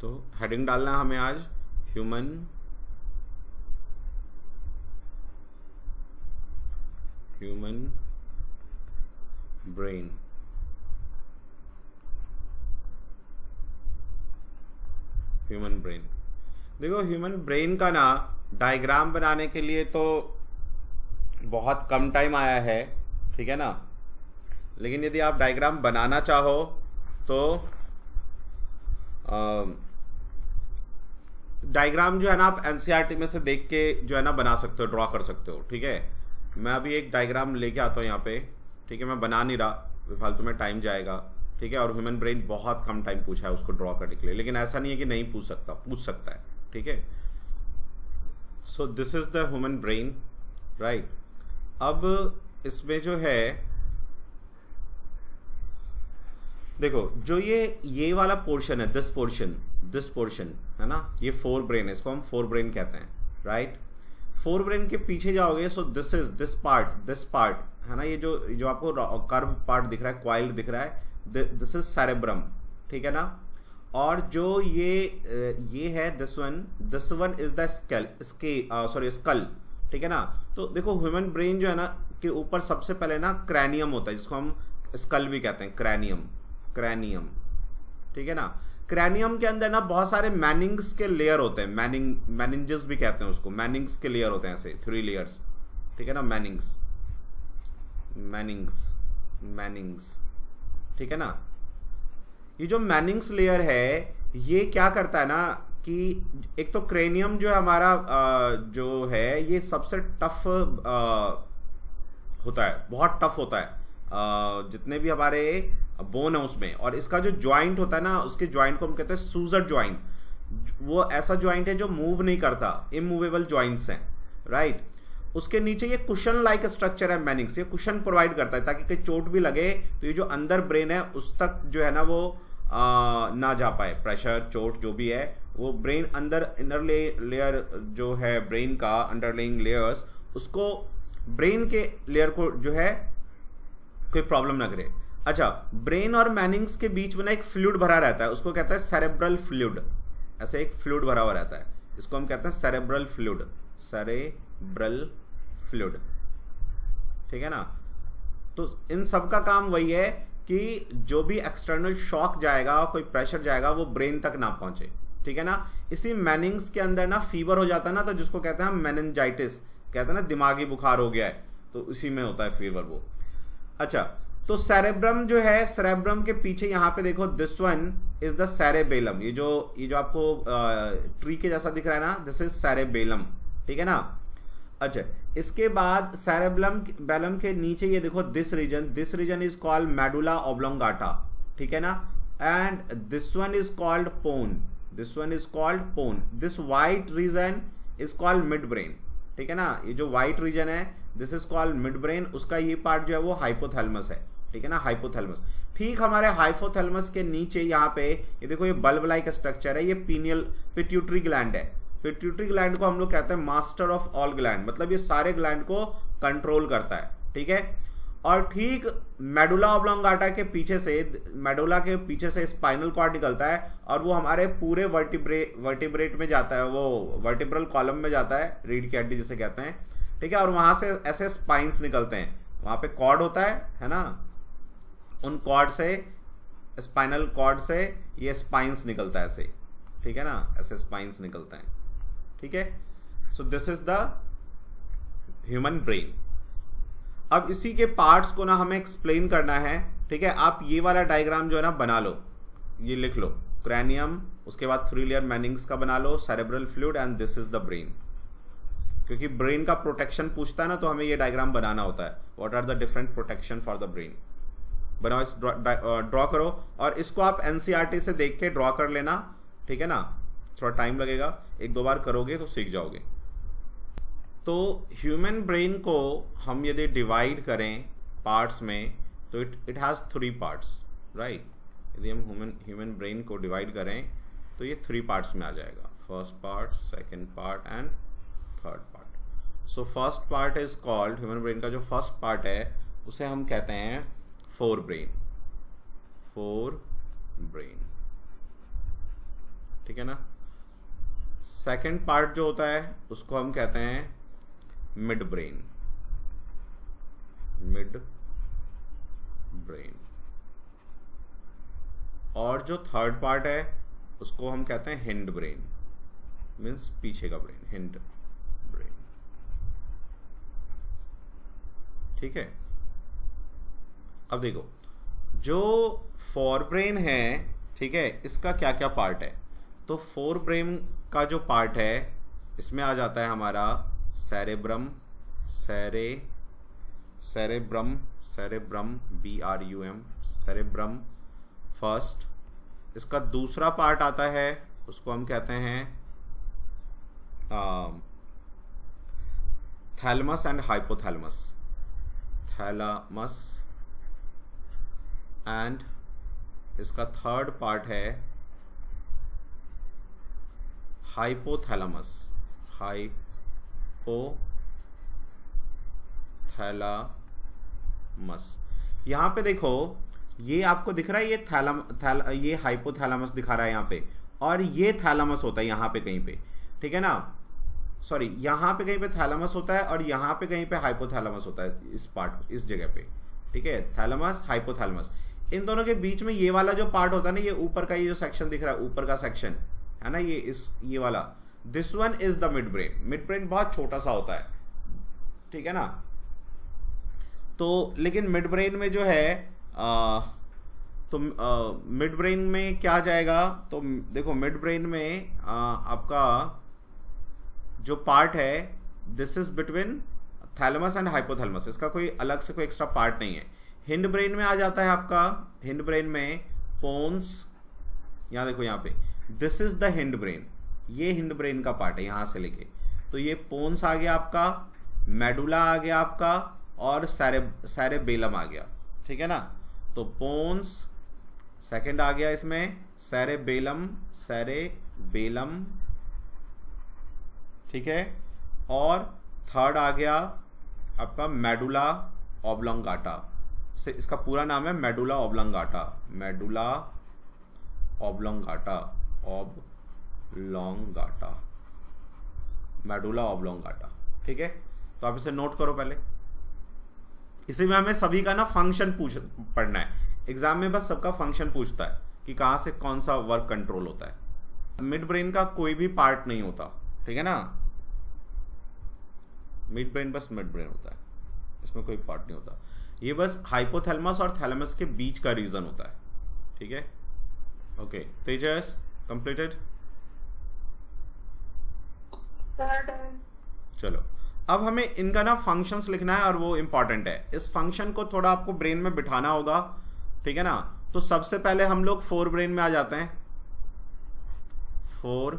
तो हेडिंग डालना है हमें आज ह्यूमन ब्रेन। ह्यूमन ब्रेन, देखो ह्यूमन ब्रेन का ना डायग्राम बनाने के लिए तो बहुत कम टाइम आया है, ठीक है ना। लेकिन यदि आप डायग्राम बनाना चाहो तो डायग्राम जो है ना आप एनसीईआरटी में से देख के जो है ना बना सकते हो, ड्रॉ कर सकते हो, ठीक है। मैं अभी एक डायग्राम लेके आता हूँ यहाँ पे, ठीक है। मैं बना नहीं रहा, फालतू में टाइम जाएगा, ठीक है। और ह्यूमन ब्रेन बहुत कम टाइम पूछा है उसको ड्रॉ करने के लिए, लेकिन ऐसा नहीं है कि नहीं पूछ सकता, पूछ सकता है, ठीक है। So this is the human brain, right. अब इसमें जो है देखो, जो ये वाला पोर्शन है, दिस पोर्शन है ना, ये फोर ब्रेन है, इसको हम फोर ब्रेन कहते हैं, राइट। फोर ब्रेन के पीछे जाओगे, सो दिस पार्ट है ना, ये जो आपको कर्व पार्ट दिख रहा है, क्वाइल दिख रहा है, दिस इज सेरेब्रम, ठीक है ना। और जो ये है this one is the skull, ठीक है ना। तो देखो ह्यूमन ब्रेन जो है ना के ऊपर सबसे पहले ना क्रैनियम होता है, जिसको हम स्कल भी कहते हैं, क्रैनियम, ठीक है ना। क्रैनियम के अंदर ना बहुत सारे मैनिंग्स के लेयर होते हैं, मैनिंजेस भी कहते हैं उसको, मैनिंग्स के लेयर होते हैं ऐसे 3 लेयर्स, ठीक है ना। मैनिंग्स, ठीक है ना। ये जो मैनिंग्स लेयर है ये क्या करता है ना कि एक तो क्रेनियम जो है हमारा जो है ये सबसे टफ होता है, बहुत टफ होता है जितने भी हमारे बोन है उसमें। और इसका जो ज्वाइंट होता है ना, उसके ज्वाइंट को हम कहते हैं सूजर ज्वाइंट। वो ऐसा ज्वाइंट है जो मूव नहीं करता, इमूवेबल ज्वाइंट्स हैं, राइट। उसके नीचे ये कुशन लाइक स्ट्रक्चर है मैनिंग्स, ये कुशन प्रोवाइड करता है ताकि कहीं चोट भी लगे तो ये जो अंदर ब्रेन है उस तक जो है ना वो ना जा पाए, प्रेशर चोट जो भी है वो ब्रेन अंदर इनर लेयर जो है ब्रेन का अंडरलेइंग लेयर्स, उसको ब्रेन के लेयर को जो है कोई प्रॉब्लम ना करे। अच्छा, ब्रेन और मैनिंग्स के बीच में ना एक फ्लूइड भरा रहता है, उसको कहते हैं सेरेब्रल फ्लूइड। ऐसे एक फ्लूइड भरा हुआ रहता है, इसको हम कहते हैं सेरेब्रल फ्लूइड, ठीक है ना। तो इन सब का काम वही है कि जो भी एक्सटर्नल शॉक जाएगा, कोई प्रेशर जाएगा, वो ब्रेन तक ना पहुंचे, ठीक है ना। इसी मैनिंग्स के अंदर ना फीवर हो जाता है ना, तो जिसको कहते हैं मेनिंजाइटिस, कहते हैं ना दिमागी बुखार हो गया है, तो उसी में होता है फीवर वो। अच्छा, तो सेरेब्रम जो है, सेरेब्रम के पीछे यहाँ पे देखो, this one is the cerebellum. ये जो आपको ट्री के जैसा दिख रहा है ना, दिस इज सेरेबेलम, ठीक है ना। अच्छा, इसके बाद सेरेबेलम के नीचे ये देखो, this region is called medulla oblongata, ठीक है ना। And this one is called pons, this white region is called midbrain, ठीक है ना। ये जो वाइट रीजन है this is called midbrain, उसका ये पार्ट जो है वो हाइपोथैलेमस है, ठीक है ना, हाइपोथैलेमस। ठीक हमारे हाइपोथैलेमस के नीचे यहाँ पे ये देखो, ये बल्ब लाइक स्ट्रक्चर है, ये पिट्यूटरी ग्लैंड है। पिट्यूटरी ग्लैंड को हम लोग कहते हैं मास्टर ऑफ ऑल ग्लैंड, मतलब ये सारे ग्लैंड को कंट्रोल करता है, ठीक है। और ठीक मेडुला ऑब्लोंगाटा के पीछे से, मेडुला के पीछे से स्पाइनल कॉर्ड निकलता है और वो हमारे पूरे वर्टिब्रेट में जाता है, वो वर्टिब्रल कॉलम में जाता है, रीढ़ की हड्डी जिसे कहते हैं, ठीक है। और वहां से ऐसे स्पाइन्स निकलते हैं, वहां पे कॉर्ड होता है ना, उन कॉर्ड से, स्पाइनल कॉर्ड से ये स्पाइन्स निकलता है ऐसे, ठीक है ना, ऐसे स्पाइन्स निकलता है, ठीक है। So this is the human brain. अब इसी के पार्ट्स को ना हमें एक्सप्लेन करना है, ठीक है। आप ये वाला डायग्राम जो है ना बना लो, ये लिख लो, क्रैनियम, उसके बाद 3 लेयर मैनिंग्स का बना लो, cerebral fluid, and this is the brain. क्योंकि ब्रेन का प्रोटेक्शन पूछता है ना, तो हमें ये डायग्राम बनाना होता है, what are the different protection for the brain. बनाओ, इस ड्रॉ करो, और इसको आप एनसीईआरटी से देख के ड्रॉ कर लेना, ठीक है ना। थोड़ा टाइम लगेगा, 1-2 बार करोगे तो सीख जाओगे। तो ह्यूमन ब्रेन को हम यदि डिवाइड करें पार्ट्स में, तो इट हैज़ 3 पार्ट्स, राइट। यदि हम ह्यूमन ब्रेन को डिवाइड करें तो ये 3 पार्ट्स में आ जाएगा, first part, second part and third part. So first part is called, human brain का जो फर्स्ट पार्ट है उसे हम कहते हैं फोर ब्रेन, ठीक है ना। सेकंड पार्ट जो होता है उसको हम कहते हैं मिड ब्रेन, मिड ब्रेन। और जो थर्ड पार्ट है उसको हम कहते हैं हिंड ब्रेन, मीन्स पीछे का ब्रेन, हिंड ब्रेन। ठीक है। अब देखो जो फोर ब्रेन है, ठीक है, इसका क्या क्या पार्ट है। तो फोर ब्रेन का जो पार्ट है इसमें आ जाता है हमारा cerebrum, cerebrum BRUM, cerebrum first. इसका दूसरा पार्ट आता है उसको हम कहते हैं thalamus and hypothalamus, thalamus. And इसका थर्ड पार्ट है हाइपोथैलमस, हाइपोथैलमस। यहां पे देखो ये आपको दिख रहा है, ये ये हाइपोथैलमस दिखा रहा है यहाँ पे, और ये थैलमस होता है यहाँ पे कहीं पे, ठीक है ना। सॉरी, यहाँ पे कहीं पे थैलमस होता है और यहाँ पे कहीं पे हाइपोथैलमस होता है, इस पार्ट, इस जगह पे, ठीक है। थैलमस, हाइपोथैलमस, इन दोनों के बीच में ये वाला जो पार्ट होता है ना, ये ऊपर का, ये जो सेक्शन दिख रहा है, ऊपर का सेक्शन है ना, ये वाला, this one is the mid brain. Mid brain बहुत छोटा सा होता है, ठीक है ना। तो लेकिन मिड ब्रेन में जो है तो मिड ब्रेन में क्या जाएगा, तो देखो मिड ब्रेन में आपका जो पार्ट है this is between thalamus and hypothalamus, इसका कोई अलग से कोई एक्स्ट्रा पार्ट नहीं है। हिंड ब्रेन में आ जाता है आपका, हिंड ब्रेन में पोन्स, यहाँ देखो यहाँ पे this is the hind brain, ये हिंड ब्रेन का पार्ट है यहाँ से लेके, तो ये पोन्स आ गया आपका, मेडुला आ गया आपका, और सेरेबेलम आ गया, ठीक है ना। तो पोन्स सेकंड आ गया इसमें, सेरेबेलम, ठीक है, और थर्ड आ गया आपका मेडुला ऑब्लोंगाटा, इसका पूरा नाम है medulla oblongata, medulla oblongata, medulla oblongata, ठीक है। तो आप इसे नोट करो पहले। इसी में हमें सभी का ना फंक्शन पढ़ना है, एग्जाम में बस सबका फंक्शन पूछता है कि कहां से कौन सा वर्क कंट्रोल होता है। मिड ब्रेन का कोई भी पार्ट नहीं होता, ठीक है ना। मिड ब्रेन बस मिड ब्रेन होता है, इसमें कोई पार्ट नहीं होता, ये बस हाइपोथैलमस और थैलमस के बीच का रीजन होता है, ठीक है। ओके, तेजस कंप्लीटेड। चलो अब हमें इनका ना फंक्शंस लिखना है और वो इंपॉर्टेंट है, इस फंक्शन को थोड़ा आपको ब्रेन में बिठाना होगा, ठीक है ना। तो सबसे पहले हम लोग फोर ब्रेन में आ जाते हैं, फोर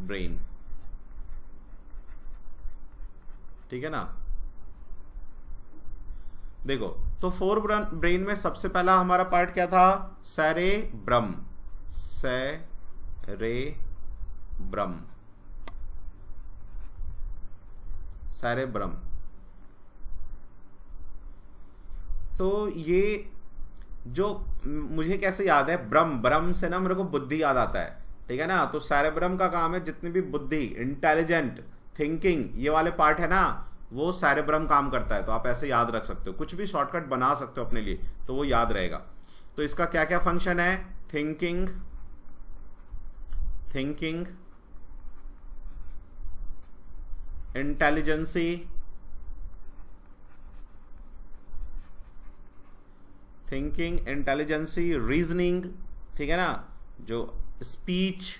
ब्रेन, ठीक है ना। देखो तो फोर ब्रेन में सबसे पहला हमारा पार्ट क्या था, सेरेब्रम, सेरेब्रम। तो ये जो मुझे कैसे याद है, ब्रम से ना मेरे को बुद्धि याद आता है, ठीक है ना। तो सेरेब्रम का काम है जितनी भी बुद्धि, इंटेलिजेंट, थिंकिंग, ये वाले पार्ट है ना, वो सेरेब्रम काम करता है। तो आप ऐसे याद रख सकते हो, कुछ भी शॉर्टकट बना सकते हो अपने लिए, तो वो याद रहेगा। तो इसका क्या क्या फंक्शन है, थिंकिंग, इंटेलिजेंसी, रीजनिंग, ठीक है ना। जो स्पीच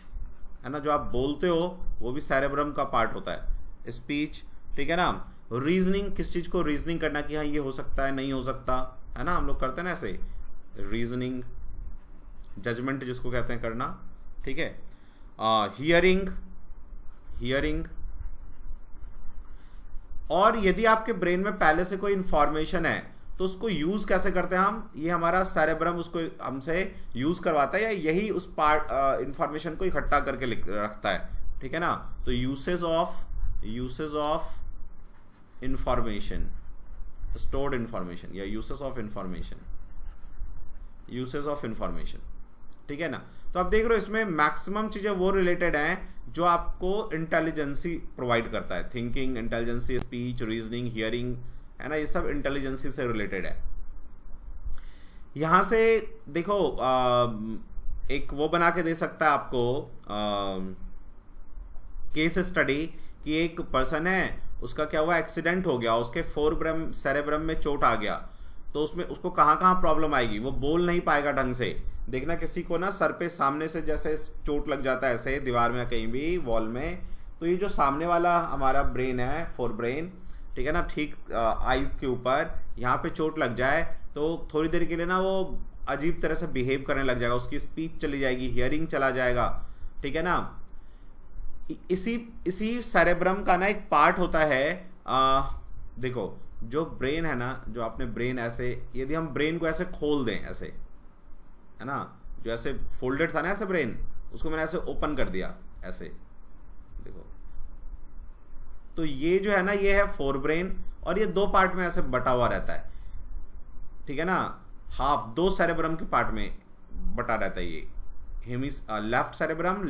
है ना, जो आप बोलते हो वो भी सेरेब्रम का पार्ट होता है, स्पीच, ठीक है ना। रीजनिंग, किस चीज को रीजनिंग करना कि हाँ ये हो सकता है, नहीं हो सकता, है ना, हम लोग करते हैं ना ऐसे, रीजनिंग, जजमेंट जिसको कहते हैं करना, ठीक है। हियरिंग, और यदि आपके ब्रेन में पहले से कोई इंफॉर्मेशन है तो उसको यूज कैसे करते हैं हम, ये हमारा सेरेब्रम उसको हमसे यूज करवाता है, या यही उस पार्ट इंफॉर्मेशन को इकट्ठा करके रखता है, ठीक है ना। तो usage of information, stored information, या यूसेज ऑफ इंफॉर्मेशन, ठीक है ना। तो आप देख रहे हो इसमें मैक्सिमम चीजें वो रिलेटेड हैं जो आपको इंटेलिजेंसी प्रोवाइड करता है, thinking, intelligency, speech, reasoning, hearing, है ना, ये सब इंटेलिजेंसी से रिलेटेड है। यहां से देखो एक वो बना के दे सकता है आपको केस स्टडी कि एक पर्सन है, उसका क्या हुआ, एक्सीडेंट हो गया, उसके फोरब्रम सेरेब्रम में चोट आ गया, तो उसमें उसको कहाँ कहाँ प्रॉब्लम आएगी, वो बोल नहीं पाएगा ढंग से। देखना किसी को ना सर पे सामने से जैसे चोट लग जाता है ऐसे दीवार में कहीं भी वॉल में, तो ये जो सामने वाला हमारा ब्रेन है, फोर ब्रेन, ठीक है ना, ठीक आईज के ऊपर यहाँ पे चोट लग जाए तो थोड़ी देर के लिए ना वो अजीब तरह से बिहेव करने लग जाएगा, उसकी स्पीच चली जाएगी, हियरिंग चला जाएगा, ठीक है ना। इसी सेरेब्रम का ना एक पार्ट होता है, देखो जो ब्रेन है ना, जो आपने ब्रेन ऐसे, यदि हम ब्रेन को ऐसे खोल दें ऐसे, है ना, जो ऐसे फोल्डेड था ना ऐसे ब्रेन, उसको मैंने ऐसे ओपन कर दिया ऐसे, देखो, तो ये जो है ना, ये है फोर ब्रेन, और ये दो पार्ट में ऐसे बटा हुआ रहता है, ठीक है ना, हाफ, दो सेरेब्रम के पार्ट में बटा रहता है ये, left cerebrum,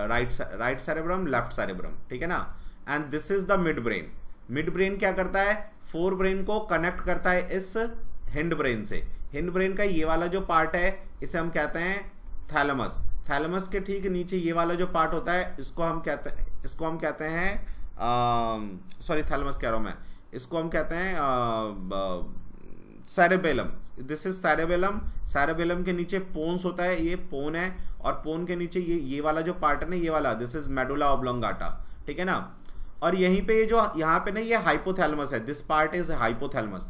right cerebrum, left cerebrum, ठीक है ना, and this is the mid brain. Mid brain क्या करता है, फोर ब्रेन को कनेक्ट करता है इस हिंड ब्रेन से। हिंड ब्रेन का ये वाला जो पार्ट है इसे हम कहते हैं थैलेमस। थैलेमस के ठीक नीचे ये वाला जो पार्ट होता है इसको हम कहते हैं सॉरी थैलेमस कह रहा हूं मैं, इसको हम कहते हैं cerebellum. This is cerebellum. Cerebellum के नीचे पोन्स होता है, ये पोन है, और पोन के नीचे ये वाला जो पार्ट है ना, ये वाला, दिस इज मेडुला ऑब्लोंगाटा, ठीक है ना। और यहीं पे जो यहाँ पे ना ये हाइपोथैलेमस है, दिस पार्ट इज हाइपोथैलेमस।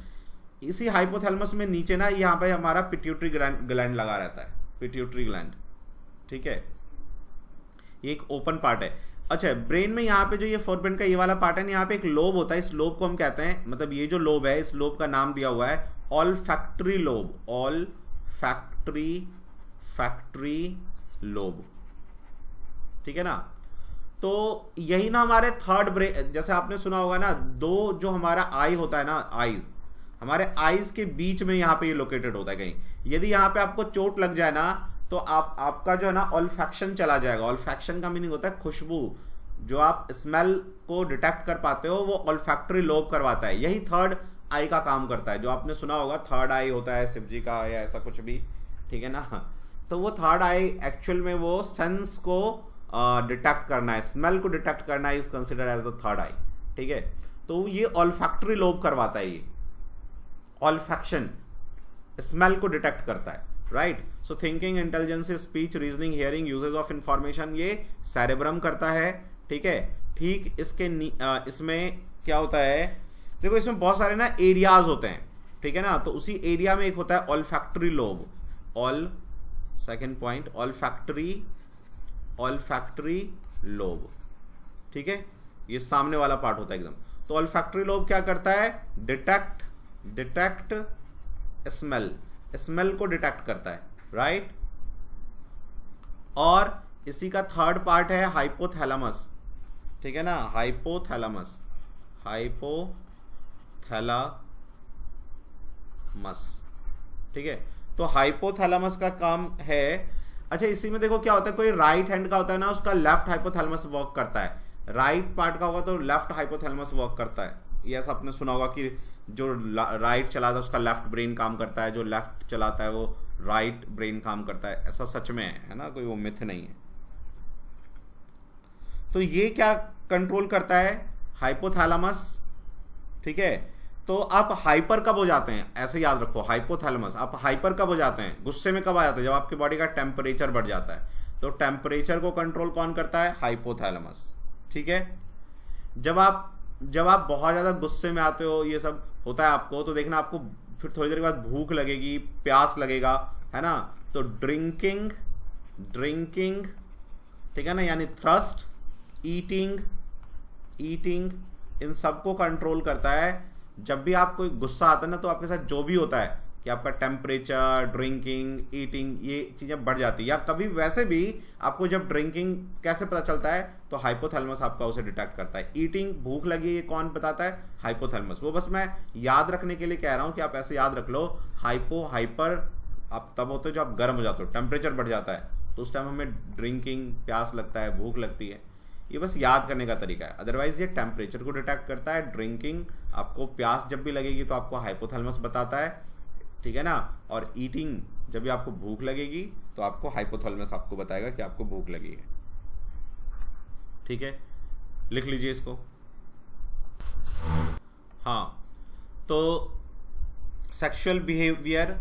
इसी हाइपोथैलेमस में नीचे ना यहाँ पे हमारा पिट्यूटरी ग्लैंड लगा रहता है, पिट्यूटरी ग्लैंड, ठीक है, ये एक ओपन पार्ट है। अच्छा, ब्रेन में यहाँ पे जो ये फोरब्रेन का ये वाला पार्ट है, यहाँ पे एक लोब होता है, इस लोब को हम कहते हैं, मतलब ये जो लोब है, इस लोब का नाम दिया हुआ है ऑल्फैक्टरी लोब, फैक्ट्री लोब, ठीक है ना। तो यही ना हमारे थर्ड ब्रेन, जैसे आपने सुना होगा ना, दो जो हमारा आई होता है ना, आईज, हमारे आईज के बीच में यहाँ पे ये लोकेटेड होता है कहीं। यदि यहाँ पे आपको चोट लग जाए ना, तो आपका जो है ना ऑल्फैक्शन चला जाएगा। ऑल्फैक्शन का मीनिंग होता है खुशबू, जो आप स्मेल को डिटेक्ट कर पाते हो वो ऑल्फैक्टरी लोब करवाता है। यही थर्ड आई का काम करता है, जो आपने सुना होगा थर्ड आई होता है शिव जी का या ऐसा कुछ भी, ठीक है ना। तो वो थर्ड आई एक्चुअल में वो सेंस को डिटेक्ट करना है, स्मेल को डिटेक्ट करना है, is consider as the third eye, ठीक है। तो ये ऑल्फैक्टरी लोब करवाता है, ये ऑल्फैक्शन स्मेल को डिटेक्ट करता है, right. So thinking, intelligence, speech, reasoning, hearing, uses of information ये सेरेब्रम करता है, ठीक है। ठीक इसके इसमें क्या होता है, देखो इसमें बहुत सारे ना एरियाज होते हैं, ठीक है ना। तो उसी एरिया में एक होता है olfactory lobe, second point, olfactory lobe, ठीक है, ये सामने वाला पार्ट होता है एकदम। तो ऑल्फैक्टरी लोब क्या करता है, डिटेक्ट स्मेल को डिटेक्ट करता है, राइट। और इसी का थर्ड पार्ट है हाइपोथैलेमस, ठीक है ना, हाइपोथैलेमस, ठीक है। तो हाइपोथैलेमस का काम है। अच्छा, इसी में देखो क्या होता है, कोई राइट हैंड का होता है ना, उसका लेफ्ट हाइपोथैलेमस वर्क करता है, राइट पार्ट का होगा तो लेफ्ट हाइपोथैलेमस वर्क करता है। ये ऐसा आपने सुना होगा कि जो राइट चलाता है उसका लेफ्ट ब्रेन काम करता है, जो लेफ्ट चलाता है वो राइट ब्रेन काम करता है, ऐसा सच में है ना, कोई वो मिथ नहीं है। तो ये क्या कंट्रोल करता है, हाइपोथैलेमस, ठीक है। तो आप हाइपर कब हो जाते हैं, ऐसे याद रखो, हाइपोथैलेमस, आप हाइपर कब हो जाते हैं, गुस्से में कब आ जाते हैं, जब आपकी बॉडी का टेम्परेचर बढ़ जाता है। तो टेम्परेचर को कंट्रोल कौन करता है, हाइपोथैलेमस, ठीक है। जब आप बहुत ज्यादा गुस्से में आते हो, ये सब होता है आपको, तो देखना आपको फिर थोड़ी देर के बाद भूख लगेगी, प्यास लगेगा, है ना। तो ड्रिंकिंग, ठीक है ना, यानी थ्रस्ट, ईटिंग, इन सबको कंट्रोल करता है। जब भी आपको गुस्सा आता है ना, तो आपके साथ जो भी होता है कि आपका टेम्परेचर, ड्रिंकिंग, ईटिंग, ये चीज़ें बढ़ जाती है। या कभी वैसे भी आपको जब ड्रिंकिंग कैसे पता चलता है, तो हाइपोथैलेमस आपका उसे डिटेक्ट करता है। ईटिंग, भूख लगी, ये कौन बताता है, हाइपोथैलेमस। वो बस मैं याद रखने के लिए कह रहा हूँ कि आप ऐसे याद रख लो, हाइपर आप तब होते हो जब आप गर्म हो जाते हो, टेम्परेचर बढ़ जाता है, तो उस टाइम हमें ड्रिंकिंग, प्यास लगता है, भूख लगती है। ये बस याद करने का तरीका है। अदरवाइज ये टेम्परेचर को डिटेक्ट करता है। ड्रिंकिंग, आपको प्यास जब भी लगेगी तो आपको हाइपोथैलेमस बताता है, ठीक है ना। और ईटिंग, जब भी आपको भूख लगेगी तो आपको हाइपोथैलेमस आपको बताएगा कि आपको भूख लगी है, ठीक है। लिख लीजिए इसको। हाँ, तो सेक्सुअल बिहेवियर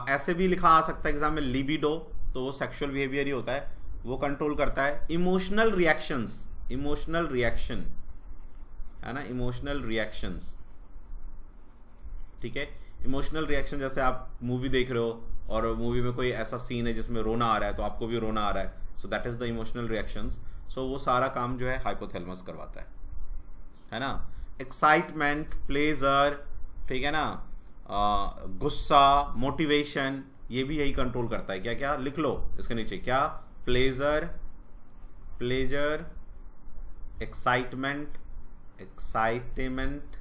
ऐसे भी लिखा आ सकता है एग्जाम में, लिबिडो, तो वो सेक्सुअल बिहेवियर ही होता है, वो कंट्रोल करता है। इमोशनल रिएक्शंस, इमोशनल रिएक्शन है ना, इमोशनल रिएक्शंस, ठीक है। इमोशनल रिएक्शन, जैसे आप मूवी देख रहे हो और मूवी में कोई ऐसा सीन है जिसमें रोना आ रहा है तो आपको भी रोना आ रहा है, so that is the emotional reactions. So वो सारा काम जो है हाइपोथैलेमस करवाता है ना। एक्साइटमेंट, प्लेजर, ठीक है ना, गुस्सा, मोटिवेशन, ये भी यही कंट्रोल करता है। क्या क्या लिख लो इसके नीचे, क्या, pleasure, pleasure, excitement, excitement,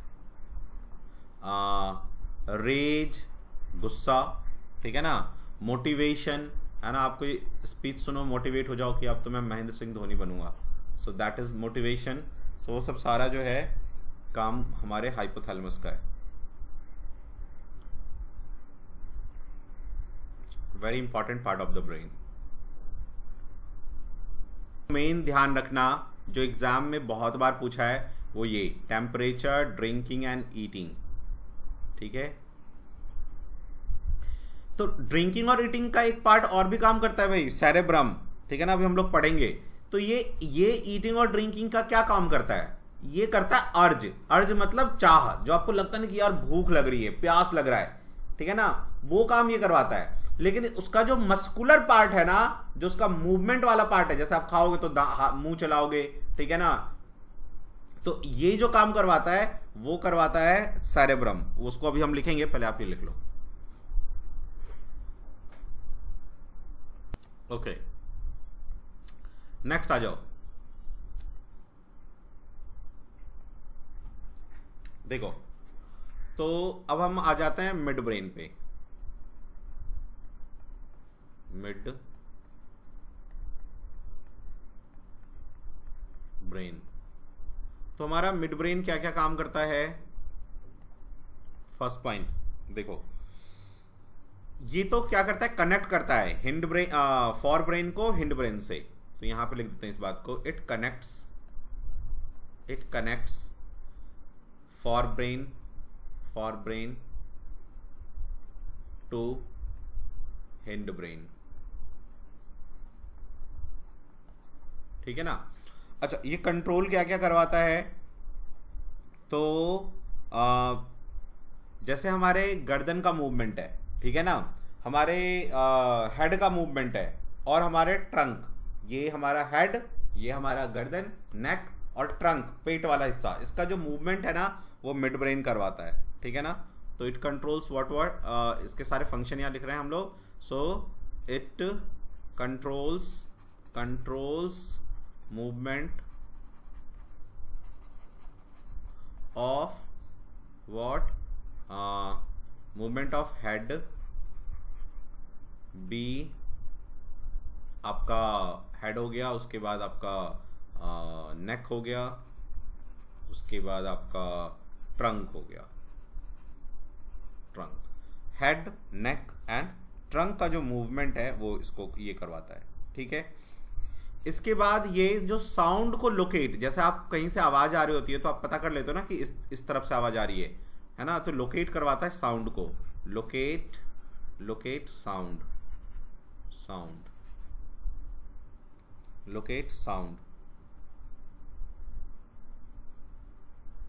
rage, गुस्सा, ठीक है ना, मोटिवेशन, है ना। आपको स्पीच सुनो, मोटिवेट हो जाओ कि अब तो मैं महेंद्र सिंह धोनी बनूंगा, सो दैट इज मोटिवेशन। सो वो सब सारा जो है काम हमारे हाइपोथैलेमस का है। Very important part of the brain. Main ध्यान रखना जो एग्जाम में बहुत बार पूछा है वो ये, टेम्परेचर, ड्रिंकिंग एंड ईटिंग, ठीक है। तो ड्रिंकिंग और ईटिंग का एक पार्ट और भी काम करता है भाई, सेरेब्रम, ठीक है ना, अभी हम लोग पढ़ेंगे। तो ये ईटिंग और ड्रिंकिंग का क्या काम करता है, ये करता है अर्ज। अर्ज मतलब चाह, जो आपको लगता है ना कि यार भूख लग रही है, प्यास लग रहा है, ठीक है ना, वो काम ये करवाता है। लेकिन उसका जो मस्कुलर पार्ट है ना, जो उसका मूवमेंट वाला पार्ट है, जैसे आप खाओगे तो मुंह चलाओगे, ठीक है ना, तो ये जो काम करवाता है वो करवाता है सेरेब्रम। उसको अभी हम लिखेंगे, पहले आप ये लिख लो। ओके, नेक्स्ट आ जाओ। देखो, तो अब हम आ जाते हैं मिड ब्रेन पे। मिड ब्रेन, तो हमारा मिड ब्रेन क्या क्या काम करता है। फर्स्ट पॉइंट देखो, ये तो क्या करता है, कनेक्ट करता है हिंड ब्रेन, फॉर ब्रेन को हिंड ब्रेन से। तो यहां पे लिख देते हैं इस बात को, it connects for brain to hind brain, ठीक है ना। अच्छा, ये कंट्रोल क्या क्या करवाता है, तो जैसे हमारे गर्दन का मूवमेंट है, ठीक है ना, हमारे हेड का मूवमेंट है, और हमारे ट्रंक, ये हमारा हेड, ये हमारा गर्दन, नेक, और ट्रंक, पेट वाला हिस्सा, इसका जो मूवमेंट है ना वो मिड ब्रेन करवाता है, ठीक है ना। तो इट कंट्रोल्स व्हाट इसके सारे फंक्शन यहाँ लिख रहे हैं हम लोग। So it controls movement of what, movement of head, बी आपका हेड हो गया, उसके बाद आपका नेक हो गया, उसके बाद आपका ट्रंक हो गया। Trunk, head, neck and trunk का जो मूवमेंट है वो इसको ये करवाता है, ठीक है। इसके बाद ये जो साउंड को लोकेट, जैसे आप कहीं से आवाज आ रही होती है तो आप पता कर लेते हो ना कि इस तरफ से आवाज आ रही है ना, तो लोकेट करवाता है साउंड को, लोकेट साउंड,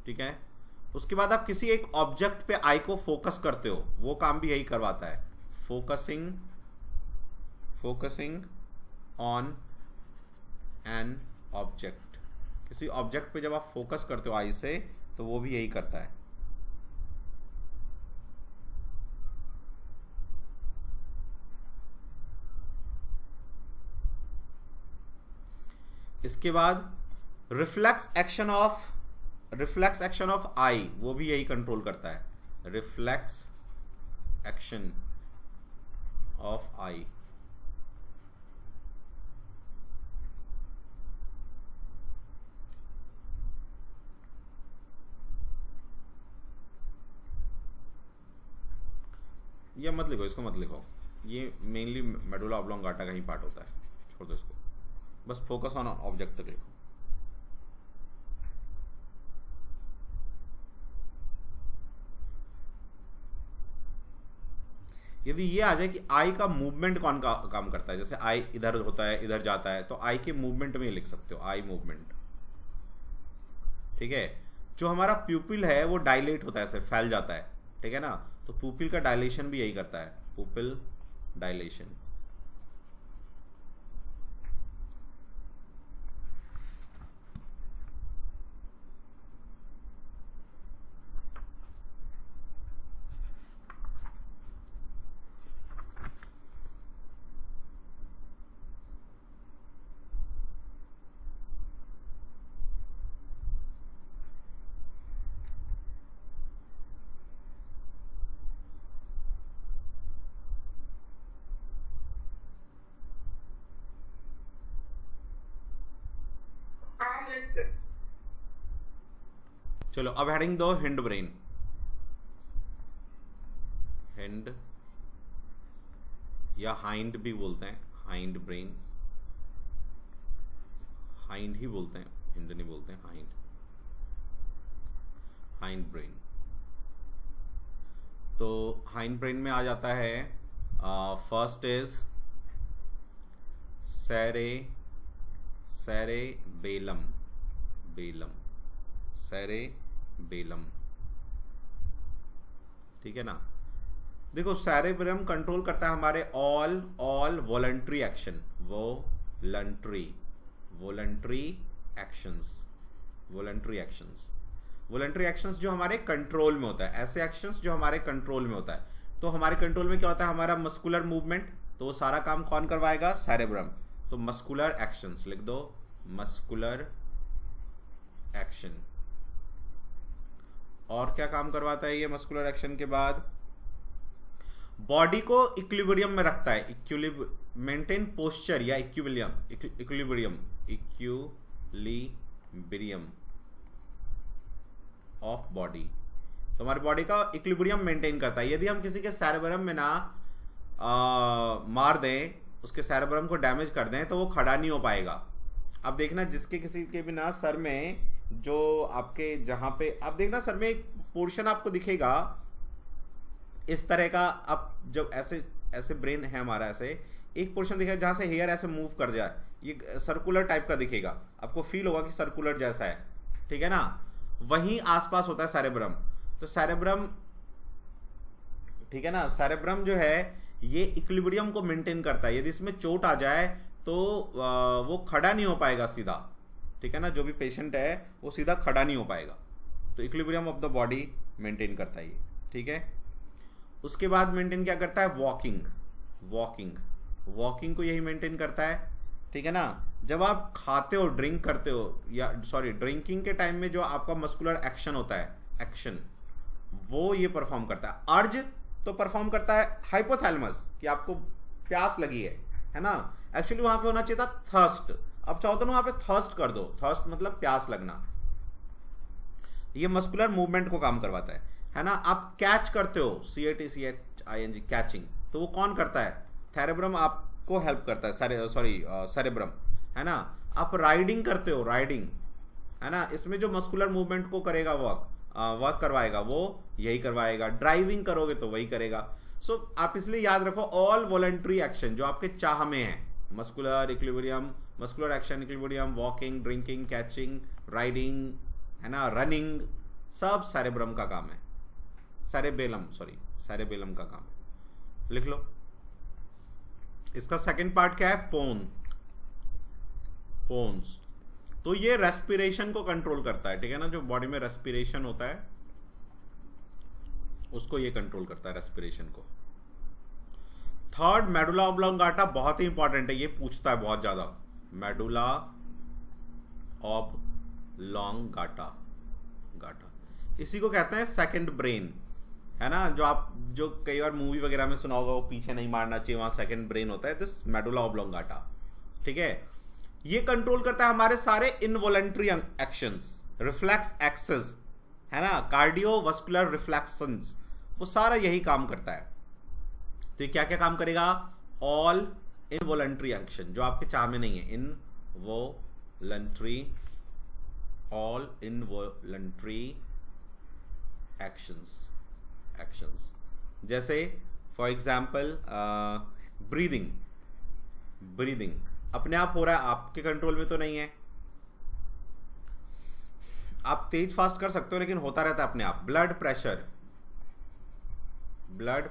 ठीक है। उसके बाद आप किसी एक ऑब्जेक्ट पे आई को फोकस करते हो, वो काम भी यही करवाता है, फोकसिंग ऑन एन ऑब्जेक्ट। किसी ऑब्जेक्ट पे जब आप फोकस करते हो आई से, तो वो भी यही करता है। इसके बाद रिफ्लेक्स एक्शन ऑफ आई, वो भी यही कंट्रोल करता है, रिफ्लेक्स एक्शन ऑफ आई, या मत लिखो, इसको मत लिखो, ये मेनली मेडुला ऑब्लोंगाटा का ही पार्ट होता है, छोड़ दो इसको, बस फोकस ऑन ऑब्जेक्ट तक लिखो। यदि ये आ जाए कि आई का मूवमेंट कौन का काम करता है, जैसे आई इधर होता है इधर जाता है, तो आई के मूवमेंट में लिख सकते हो, आई मूवमेंट। ठीक है, जो हमारा प्यूपिल है वो डायलेट होता है, ऐसे फैल जाता है, ठीक है ना, तो प्यूपिल का डायलेशन भी यही करता है, प्यूपिल डायलेशन। चलो अब हेडिंग दो हिंड ब्रेन। हिंड या हाइंड भी बोलते हैं, हाइंड ब्रेन, हाइंड ही बोलते हैं, हिंड नहीं बोलते हैं, हाइंड, हाइंड ब्रेन। तो हाइंड ब्रेन में आ जाता है, first is cerebellum, Belum, cerebellum, ठीक है ना। देखो सेरेब्रम कंट्रोल करता है हमारे all voluntary action, voluntary actions जो हमारे कंट्रोल में होता है, ऐसे एक्शंस जो हमारे कंट्रोल में होता है। तो हमारे कंट्रोल में क्या होता है, हमारा मस्कुलर मूवमेंट, तो वो सारा काम कौन करवाएगा, सेरेब्रम। तो मस्कुलर एक्शंस लिख दो, मस्कुलर एक्शन। और क्या काम करवाता है ये मस्कुलर एक्शन के बाद, बॉडी को इक्विलिब्रियम में रखता है, मेंटेन पोस्चर या इक्विलिब्रियम ऑफ बॉडी। तो हमारी बॉडी का इक्विलिब्रियम मेंटेन करता है। यदि हम किसी के सेरेब्रम में ना मार दें, उसके सेरेब्रम को डैमेज कर दें, तो वो खड़ा नहीं हो पाएगा। अब देखना जिसके किसी के भी ना सर में, जो आपके जहां पे आप देखना सर में एक पोर्शन आपको दिखेगा इस तरह का, आप जब ऐसे ब्रेन है हमारा, ऐसे एक पोर्शन दिखेगा जहां से हेयर ऐसे मूव कर जाए, ये सर्कुलर टाइप का दिखेगा, आपको फील होगा कि सर्कुलर जैसा है, ठीक है ना। वहीं आसपास होता है सेरेब्रम। तो सेरेब्रम, ठीक है ना, सेरेब्रम जो है ये इक्विलिब्रियम को मेंटेन करता है। यदि इसमें चोट आ जाए तो वो खड़ा नहीं हो पाएगा सीधा, ठीक है ना, जो भी पेशेंट है वो सीधा खड़ा नहीं हो पाएगा। तो equilibrium of the body maintain करता है ये, ठीक है। उसके बाद मेंटेन क्या करता है, वॉकिंग को यही मेंटेन करता है, ठीक है ना। जब आप खाते हो, ड्रिंक करते हो, या सॉरी ड्रिंकिंग के टाइम में जो आपका मस्कुलर एक्शन होता है, एक्शन, वो ये परफॉर्म करता है। अर्ज तो परफॉर्म करता है हाइपोथैलेमस, कि आपको प्यास लगी है ना। एक्चुअली वहां पे होना चाहिए था थर्स्ट, अब चाहो तो वहां पे थर्स्ट कर दो, थर्स्ट मतलब प्यास लगना। ये मस्कुलर मूवमेंट को काम करवाता है ना। आप कैच करते हो, CATCHING, कैचिंग, तो वो कौन करता है, सेरेब्रम आपको हेल्प करता है, सेरेब्रम, है ना। आप राइडिंग करते हो, राइडिंग, है ना, इसमें जो मस्कुलर मूवमेंट को करेगा, वर्क करवाएगा, वो यही करवाएगा। ड्राइविंग करोगे तो वही करेगा। सो आप इसलिए याद रखो, ऑल वॉलंटरी एक्शन जो आपके चाह में है, muscular equilibrium, muscular action, equilibrium, walking, drinking, catching, riding, है ना, रनिंग, सब सेरेब्रम का काम है, सेरेबेलम का काम है। लिख लो। इसका सेकंड पार्ट क्या है, पोन्स। तो ये रेस्पिरेशन को कंट्रोल करता है, ठीक है ना। जो बॉडी में रेस्पिरेशन होता है उसको ये कंट्रोल करता है, रेस्पिरेशन को। थर्ड, मेडुला ऑब्लोंगाटा, बहुत ही इंपॉर्टेंट है, ये पूछता है बहुत ज्यादा। मेडुला ऑब्लोंगाटा, इसी को कहते हैं सेकंड ब्रेन, है ना। जो कई बार मूवी वगैरह में सुना होगा, वो पीछे नहीं मारना चाहिए, वहां सेकंड ब्रेन होता है, दिस मेडुला ऑब्लोंगाटा, ठीक है। ये कंट्रोल करता है हमारे सारे इनवॉलंटरी एक्शंस, रिफ्लेक्स एक्सेस, है ना, कार्डियोवास्कुलर रिफ्लेक्शंस, वो सारा यही काम करता है, तो ये क्या क्या काम करेगा? ऑल इनवॉलंटरी एक्शन जो आपके चाह में नहीं है, इनवॉलंटरी, ऑल इनवॉलंटरी एक्शंस जैसे फॉर एग्जाम्पल ब्रीदिंग अपने आप हो रहा है, आपके कंट्रोल में तो नहीं है। आप तेज फास्ट कर सकते हो लेकिन होता रहता है अपने आप। ब्लड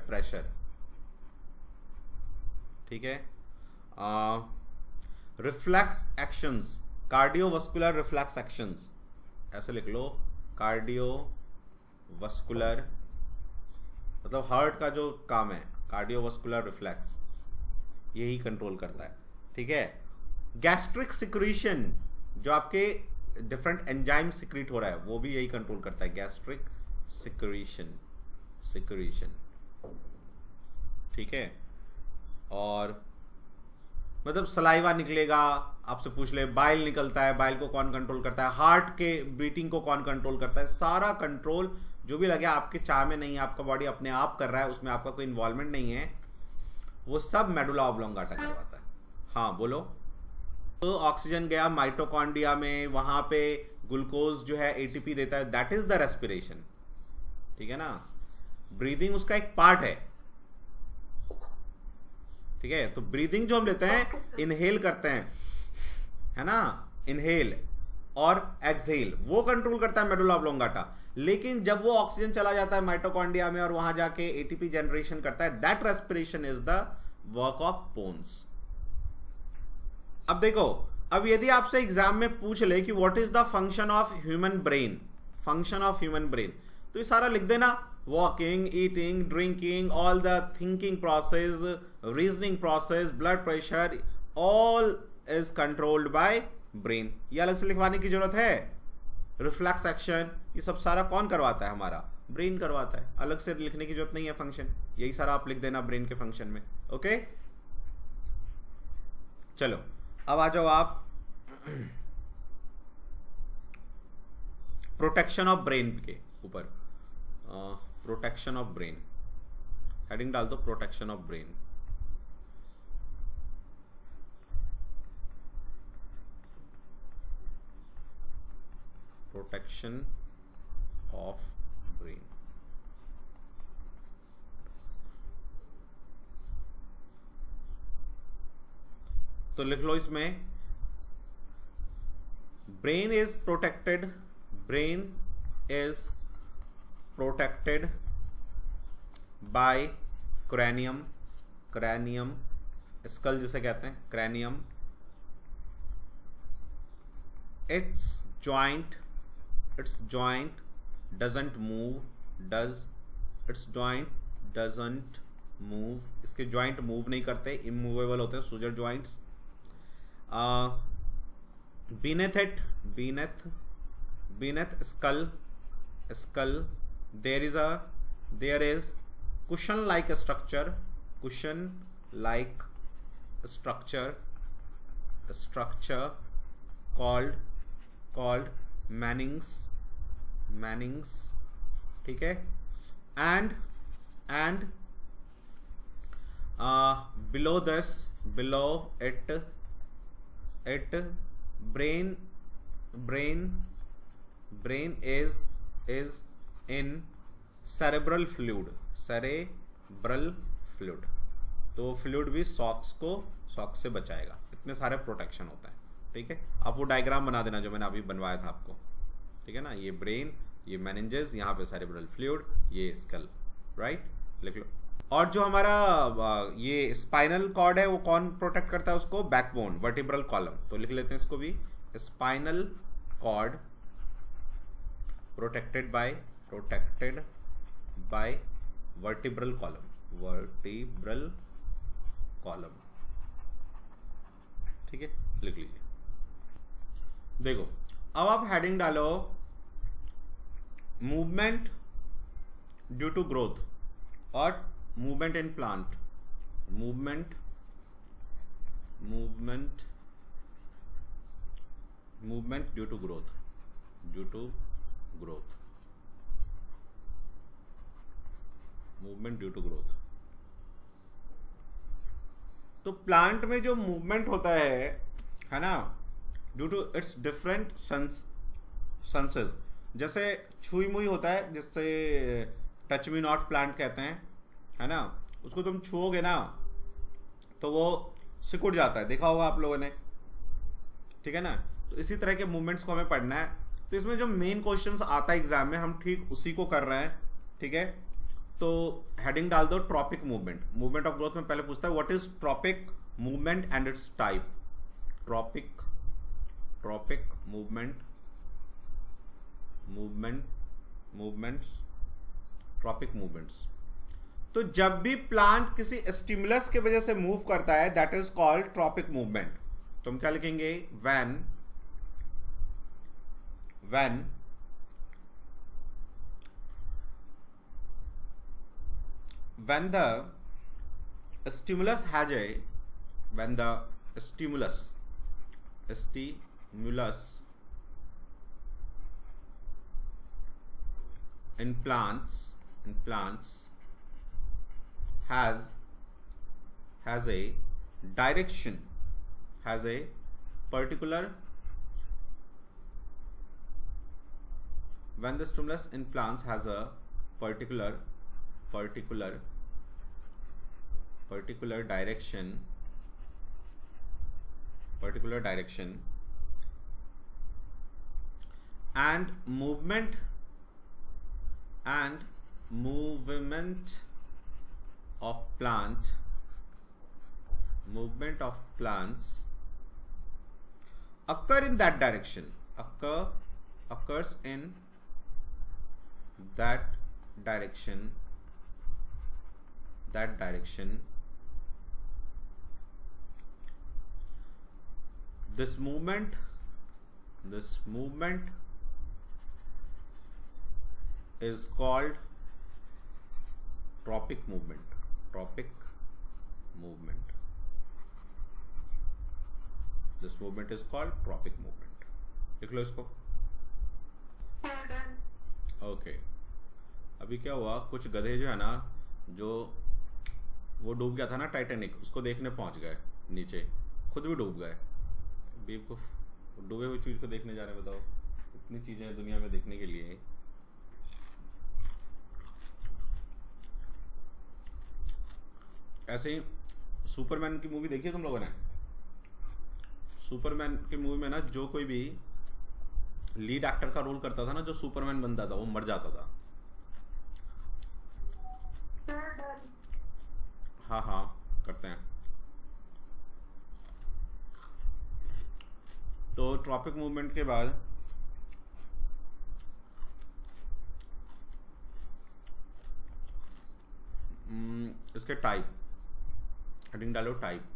प्रेशर, ठीक है। Reflex actions, cardiovascular reflex actions, ऐसे लिख लो, कार्डियोवास्कुलर मतलब हार्ट का जो काम है, कार्डियोवास्कुलर रिफ्लेक्स यही कंट्रोल करता है, ठीक है। गैस्ट्रिक सिक्रीशन, जो आपके डिफरेंट एंजाइम सिक्रीट हो रहा है वो भी यही कंट्रोल करता है, गैस्ट्रिक सिक्रीशन, ठीक है। और मतलब सलाइवा निकलेगा, आपसे पूछ ले बाइल निकलता है, बाइल को कौन कंट्रोल करता है, हार्ट के बीटिंग को कौन कंट्रोल करता है, सारा कंट्रोल जो भी लगे आपके चाह में नहीं है, आपका बॉडी अपने आप कर रहा है, उसमें आपका कोई इन्वॉल्वमेंट नहीं है, वो सब मेडुला ऑब्लोंगाटा करवाता है। हाँ बोलो। तो ऑक्सीजन गया माइटोकॉन्ड्रिया में, वहां पे ग्लूकोज जो है एटीपी देता है, दैट इज द रेस्पिरेशन, ठीक है ना। ब्रीदिंग उसका एक पार्ट है, ठीक है। तो ब्रीदिंग जो हम लेते हैं, इनहेल करते हैं, है ना, इनहेल और एक्सहेल, वो कंट्रोल करता है मेडुला ऑब्लोंगाटा। लेकिन जब वो ऑक्सीजन चला जाता है माइटोकॉन्ड्रिया में और वहां जाके एटीपी जनरेशन करता है, that respiration is the work of bones. अब देखो, अब यदि आपसे एग्जाम में पूछ ले कि what is the function of human brain, तो ये सारा लिख देना, walking, eating, drinking, all the thinking process, reasoning process, blood pressure, all is controlled by brain. ये अलग से लिखवाने की जरूरत है? रिफ्लेक्स एक्शन ये सब सारा कौन करवाता है? हमारा ब्रेन करवाता है, अलग से लिखने की जरूरत नहीं है फंक्शन, यही सारा आप लिख देना ब्रेन के फंक्शन में। ओके चलो अब आ जाओ आप प्रोटेक्शन ऑफ ब्रेन के ऊपर। प्रोटेक्शन ऑफ ब्रेन, हेडिंग डाल दो protection of brain. Protection of brain, तो लिख लो इसमें, brain is protected by cranium, skull जिसे कहते हैं, cranium, its joint doesn't move, इसके जॉइंट मूव नहीं करते, इमूवेबल होते हैं, suture joints. beneath skull there is cushion like structure called Mannings, ठीक है। and below it brain is in cerebral fluid, तो फ्लूइड भी सॉक्स से बचाएगा। इतने सारे प्रोटेक्शन होता है, ठीक है। आप वो डायग्राम बना देना जो मैंने अभी बनवाया था आपको, ठीक है ना। ये ब्रेन, ये मैनेजेस, यहाँ पे सेरेब्रल फ्लूइड, ये स्कल, राइट, लिख लो। और जो हमारा ये स्पाइनल कॉर्ड है वो कौन प्रोटेक्ट करता है उसको? बैकबोन, वर्टिब्रल कॉलम, तो लिख लेते हैं इसको भी, spinal cord protected by vertebral column, ठीक है, लिख लीजिए। देखो अब आप हेडिंग डालो मूवमेंट ड्यू टू ग्रोथ और movement in plant, movement due to growth, movement due to growth. तो प्लांट में जो मूवमेंट होता है ना, due to its different senses, जैसे छुई मुई होता है, जिससे टच मी नॉट प्लांट कहते हैं, है ना, उसको तुम छुओगे ना तो वो सिकुड़ जाता है, देखा होगा आप लोगों ने, ठीक है ना। तो इसी तरह के मूवमेंट्स को हमें पढ़ना है। तो इसमें जो मेन क्वेश्चंस आता है एग्जाम में, हम ठीक उसी को कर रहे हैं, ठीक है। तो हेडिंग डाल दो tropic movement. Movement of growth में पहले पूछता है what is tropic movement and its type. Tropic movement, movements, tropic movements. तो जब भी प्लांट किसी स्टिमुलस की वजह से मूव करता है, that is called tropic movement. तो हम क्या लिखेंगे, when the stimulus has a when the stimulus in plants has a direction, has a particular, when the stimulus in plants has a particular direction and movement of plants occur in that direction, occurs in that direction, this movement is called tropic movement. This movement is called tropic movement. लिख लो इसको। Okay अभी क्या हुआ, कुछ गधे जो है ना, जो वो डूब गया था ना टाइटैनिक, उसको देखने पहुंच गए नीचे, खुद भी डूब गए। बेवकूफ, डूबे हुई चीज को देखने जा रहे हैं, बताओ, इतनी चीजें हैं दुनिया में देखने के लिए। ऐसे ही सुपरमैन की मूवी देखी है तुम लोगों ने? सुपरमैन की मूवी में ना, जो कोई भी लीड एक्टर का रोल करता था ना, जो सुपरमैन बनता था, वो मर जाता था। हाँ करते हैं। तो ट्रॉपिक मूवमेंट के बाद इसके टाइप, हेडिंग डालो टाइप्स।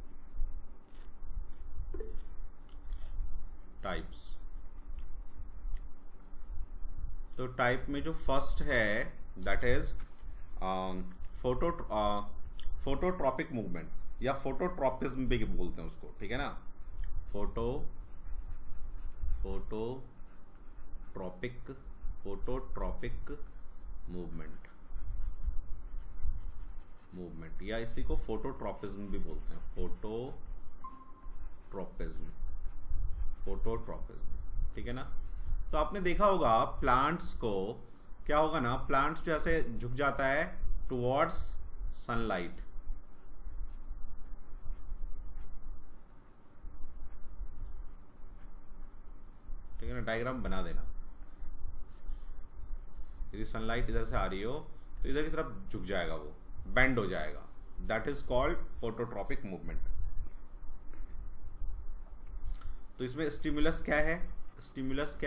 तो टाइप में जो फर्स्ट है दैट इज फोटोट्रॉपिक मूवमेंट, या फोटोट्रॉपिज्म भी बोलते हैं उसको, ठीक है ना। फोटोट्रॉपिक मूवमेंट, या इसी को फोटोट्रॉपिज्म भी बोलते हैं। फोटोट्रॉपिज्म, ठीक है ना। तो आपने देखा होगा प्लांट्स को क्या होगा ना, प्लांट्स जैसे झुक जाता है टुवर्ड्स सनलाइट, ठीक है ना। डायग्राम बना देना, यदि सनलाइट इधर से आ रही हो तो इधर की तरफ झुक जाएगा, वो बेंड हो जाएगा। That is called phototropic movement. तो इसमें स्टिमुलस क्या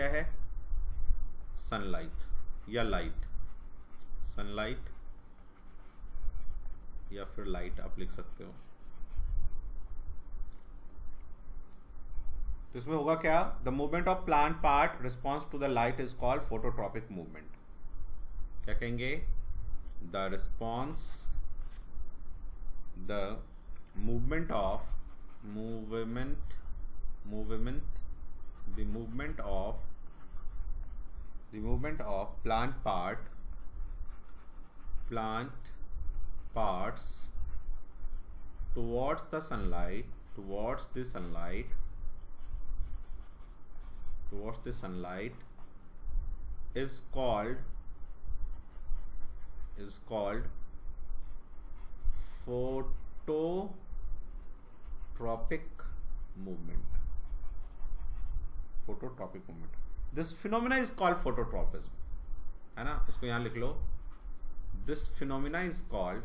है? सनलाइट या लाइट, सनलाइट या फिर लाइट आप लिख सकते हो। तो इसमें होगा क्या, the movement of plant part response to the light is called phototropic movement. क्या कहेंगे, the movement of plant parts towards the sunlight, towards the sunlight is called phototropic movement. Phototropic movement. This phenomena is called phototropism, है ना. इसको यहाँ लिख लो. This phenomenon is called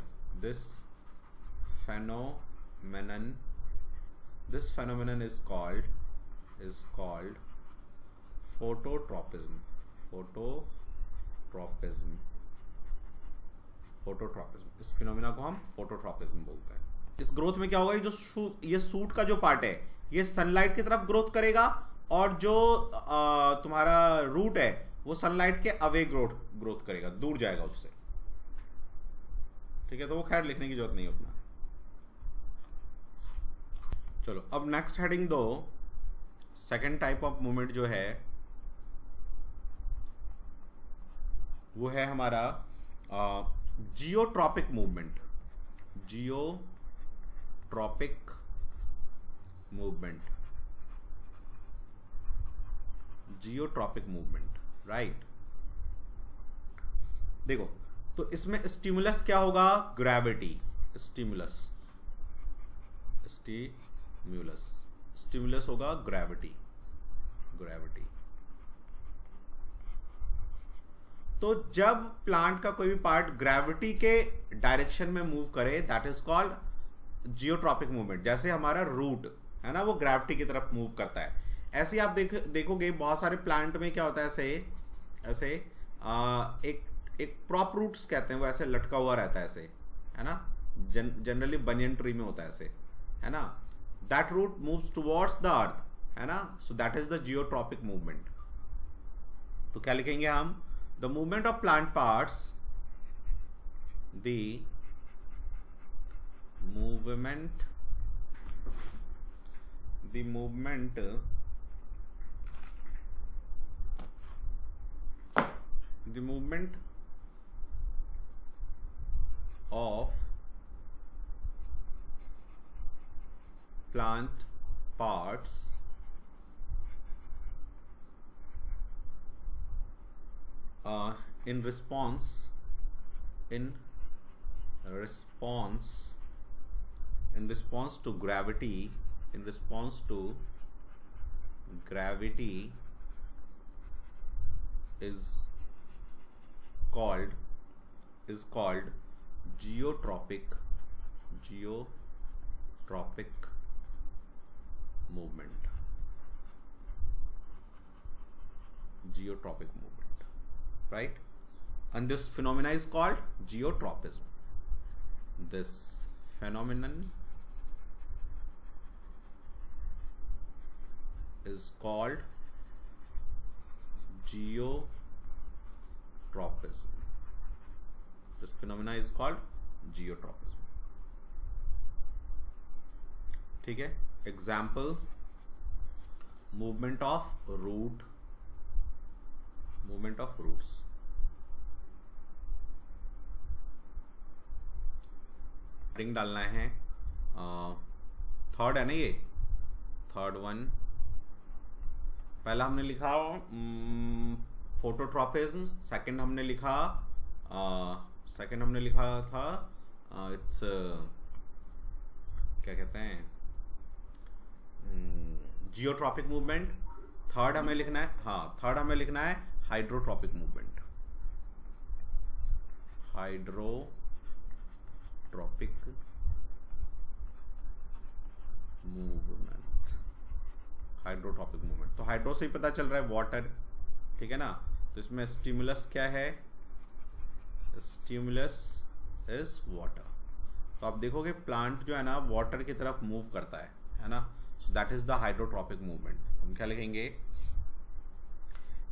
phototropism. इस phenomena को हम फोटोट्रॉपिज्म बोलते हैं. इस ग्रोथ में क्या होगा, ये सूट का जो पार्ट है ये सनलाइट की तरफ ग्रोथ करेगा और जो तुम्हारा रूट है वो सनलाइट के अवे ग्रोथ करेगा, दूर जाएगा उससे. ठीक है, तो वो खैर लिखने की जरूरत नहीं है उतना. चलो अब नेक्स्ट हेडिंग दो. सेकेंड टाइप ऑफ मूवमेंट जो है वो है हमारा geotropic movement. Geotropic movement, right. देखो, तो इसमें स्टिमुलस क्या होगा, ग्रेविटी. स्टिमुलस होगा ग्रेविटी. तो जब प्लांट का कोई भी पार्ट ग्रेविटी के डायरेक्शन में मूव करे, that is called geotropic movement. जैसे हमारा रूट है ना, वो ग्रेविटी की तरफ मूव करता है. ऐसे आप देखोगे बहुत सारे प्लांट में क्या होता है, ऐसे एक प्रॉप रूट्स कहते हैं, वो ऐसे लटका हुआ रहता है ऐसे, है ना. जनरली बनियन ट्री में होता है ऐसे, है ना. That root moves towards the earth, है ना. So that is the geotropic movement. तो क्या लिखेंगे हम, the movement of plant parts, the movement of plant parts in response to gravity is called geotropic movement. Right? And this phenomena is called geotropism. This phenomenon is called geotropism. This phenomena is called geotropism. ठीक है. Example, movement of roots. Ring डालना है. Third है ना, ये third one. पहला हमने लिखा फोटोट्रॉपिज्म, सेकंड हमने लिखा था इट्स क्या कहते हैं, जियोट्रॉपिक मूवमेंट. थर्ड हमें लिखना है हाइड्रोट्रॉपिक मूवमेंट. Hydrotropic movement. तो हाइड्रो से ही पता चल रहा है वाटर, ठीक है ना. तो इसमें स्टिमुलस क्या है, स्टिमुलस इज वाटर. तो आप देखोगे प्लांट जो है ना वाटर की तरफ मूव करता है ना. So that is the hydrotropic movement. हम क्या लिखेंगे,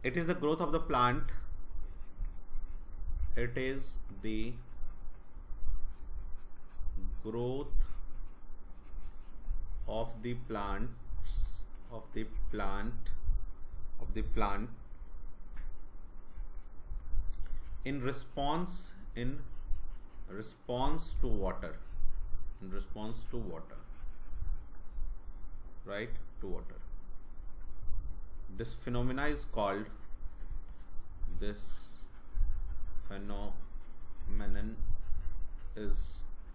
it is the growth of the plant, it is the growth of the plant in response to water. in response to water, right, to water. This phenomenon is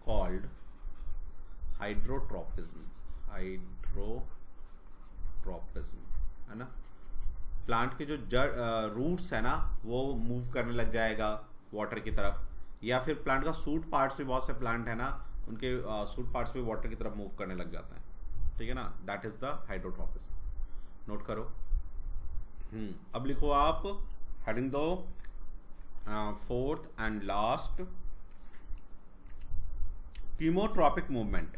called hydrotropism. Hydrotropism है ना. Plant के जो जड़ roots है ना वो move करने लग जाएगा वाटर की तरफ, या फिर प्लांट का सूट पार्ट्स भी, बहुत से प्लांट है ना उनके सूट पार्ट्स भी वाटर की तरफ मूव करने लग जाते हैं. ठीक है ना. That is the hydrotropism. Note करो. अब लिखो आप हेडिंग दो, fourth and last, chemotropic movement.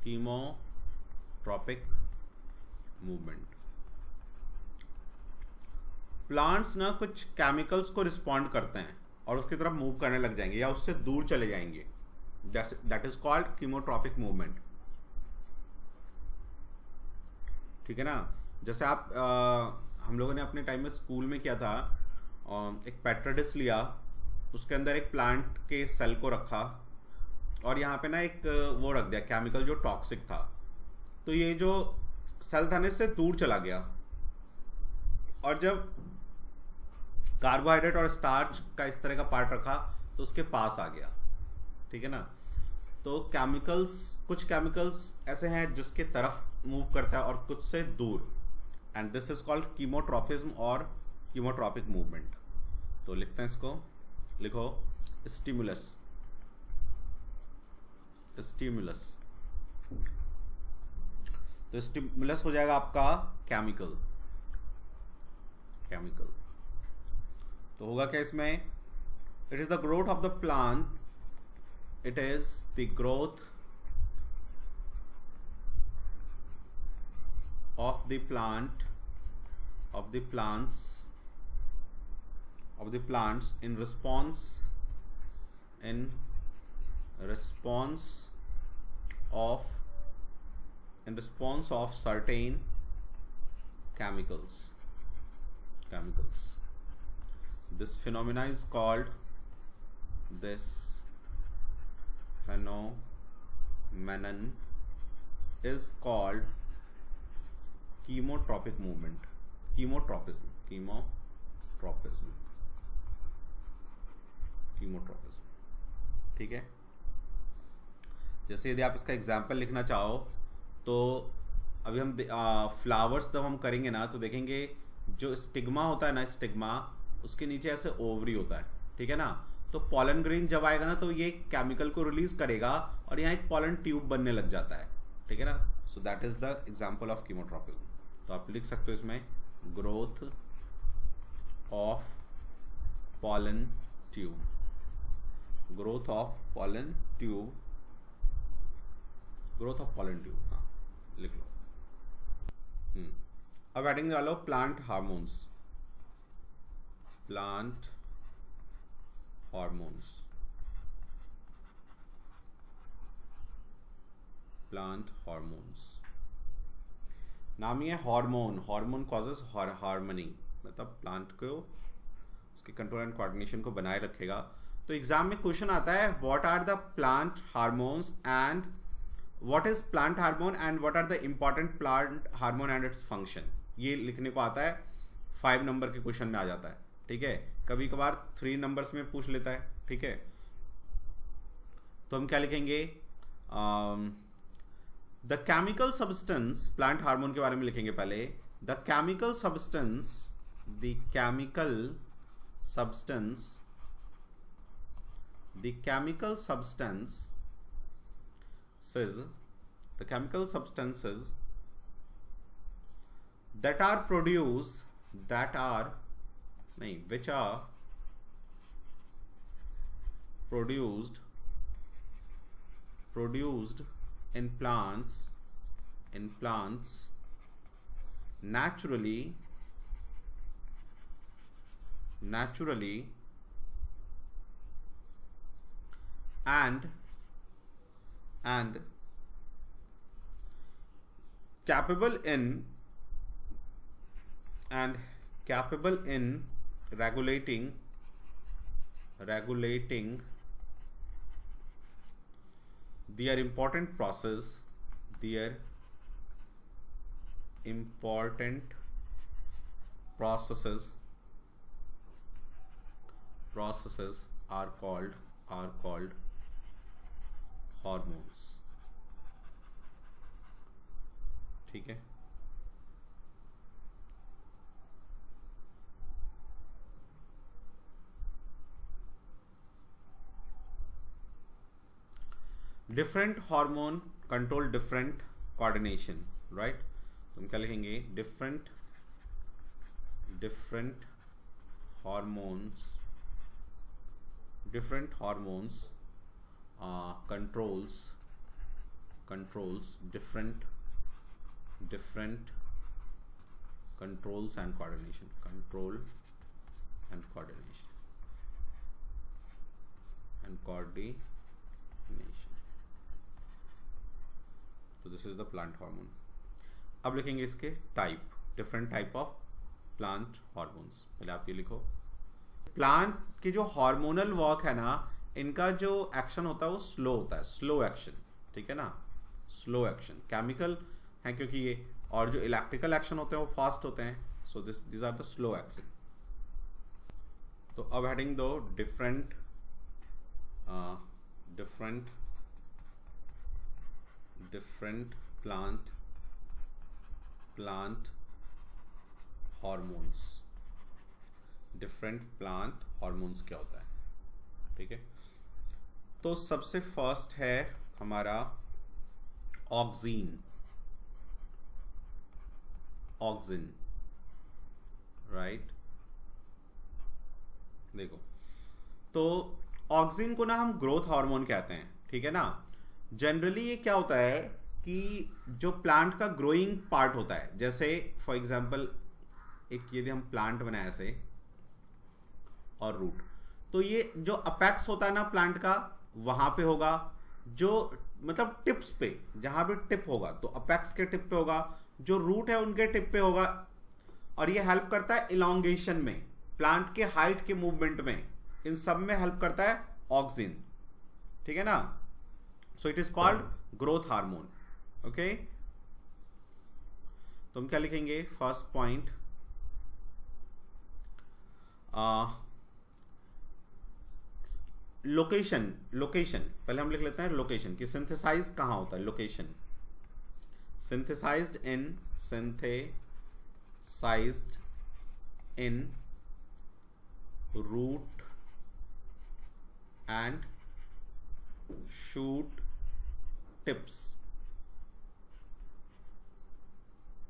Chemotropic movement. Plants ना कुछ केमिकल्स को रिस्पॉन्ड करते हैं और उसकी तरफ मूव करने लग जाएंगे या उससे दूर चले जाएंगे. That is called chemotropic movement. ठीक है ना. जैसे आप हम लोगों ने अपने टाइम में स्कूल में किया था, एक पेट्रा डिश लिया, उसके अंदर एक प्लांट के सेल को रखा और यहाँ पे ना एक वो रख दिया केमिकल जो टॉक्सिक था. तो ये जो सेल था ना इससे दूर चला गया, और जब कार्बोहाइड्रेट और स्टार्च का इस तरह का पार्ट रखा तो उसके पास आ गया. ठीक है ना. तो केमिकल्स, कुछ केमिकल्स ऐसे हैं जिसके तरफ मूव करता है और कुछ से दूर, and this is called chemotropism और कीमोट्रॉपिक मूवमेंट. तो लिखते हैं इसको. लिखो स्टिमुलस. स्टिमुलस. तो स्टिमुलस हो जाएगा आपका केमिकल. केमिकल तो होगा क्या इसमें? It is the growth of the plant. It is the growth of the plant, of the plants, of the plants in response of certain chemicals. This phenomena is called, this phenomenon is called chemotropic movement. Chemotropism. ठीक है. जैसे यदि आप इसका example लिखना चाहो तो अभी हम फ्लावर्स जब हम करेंगे ना तो देखेंगे जो स्टिग्मा होता है ना, स्टिग्मा उसके नीचे ऐसे ओवरी होता है. ठीक है ना. तो पॉलन ग्रेन जब आएगा ना तो ये केमिकल को रिलीज करेगा और यहाँ एक पॉलन ट्यूब बनने लग जाता है. ठीक है ना. So that is the example of chemotropism. तो आप लिख सकते हो इसमें growth of pollen tube. Growth of pollen tube. Growth of pollen tube. हाँ लिख लो. अब एडिंग डालो plant hormones. Plant hormones. Plant hormones. नाम ही है हार्मोन. हार्मोन कॉजेस हार्मनी, मतलब प्लांट को उसके कंट्रोल एंड कोऑर्डिनेशन को बनाए रखेगा. तो एग्जाम में क्वेश्चन आता है what are the plant hormones and what is plant hormone and what are the important plant hormone and its function. ये लिखने को आता है. 5 नंबर के क्वेश्चन में आ जाता है. ठीक है. कभी कभार 3 नंबर्स में पूछ लेता है. ठीक है. तो हम क्या लिखेंगे? The chemical substance. Plant hormone के बारे में लिखेंगे पहले. The chemical substance. The chemical substance. The chemical substances. The chemical substances that are produced, which are produced in plants naturally and capable in regulating their important processes are called hormones. ठीक है, different hormone control different coordination, right. तुम क्या लिखेंगे, different hormones controls different controls and coordination, तो this is the plant hormone. अब लिखेंगे इसके type, different type of plant hormones. पहले आप ये लिखो, प्लांट की जो हार्मोनल वर्क है ना, इनका जो एक्शन होता है वो स्लो होता है, स्लो एक्शन, ठीक है ना, स्लो एक्शन। केमिकल है क्योंकि ये, और जो इलेक्ट्रिकल एक्शन होते हैं वो फास्ट होते हैं, so this are the slow action. तो अब हेडिंग दो different plant hormones. Different plant hormones क्या होता है, ठीक है। तो सबसे फर्स्ट है हमारा ऑक्सिन, राइट। देखो, तो ऑक्सिन को ना हम ग्रोथ हार्मोन कहते हैं, ठीक है ना। जनरली ये क्या होता है कि जो प्लांट का ग्रोइंग पार्ट होता है, जैसे फॉर एग्जांपल एक यदि हम प्लांट बनाए ऐसे और रूट, तो ये जो अपेक्स होता है ना प्लांट का, वहां पे होगा, जो मतलब टिप्स पे, जहां भी टिप होगा तो अपेक्स के टिप पे होगा, जो रूट है उनके टिप पे होगा, और ये हेल्प करता है इलॉन्गेशन में, प्लांट के हाइट के मूवमेंट में, इन सब में हेल्प करता है ऑक्सिन, ठीक है ना। So it is called growth hormone, okay. तो हम क्या लिखेंगे, फर्स्ट पॉइंट, लोकेशन पहले हम लिख लेते हैं लोकेशन कि सिंथेसाइज कहां होता है, location, synthesized in root and shoot tips,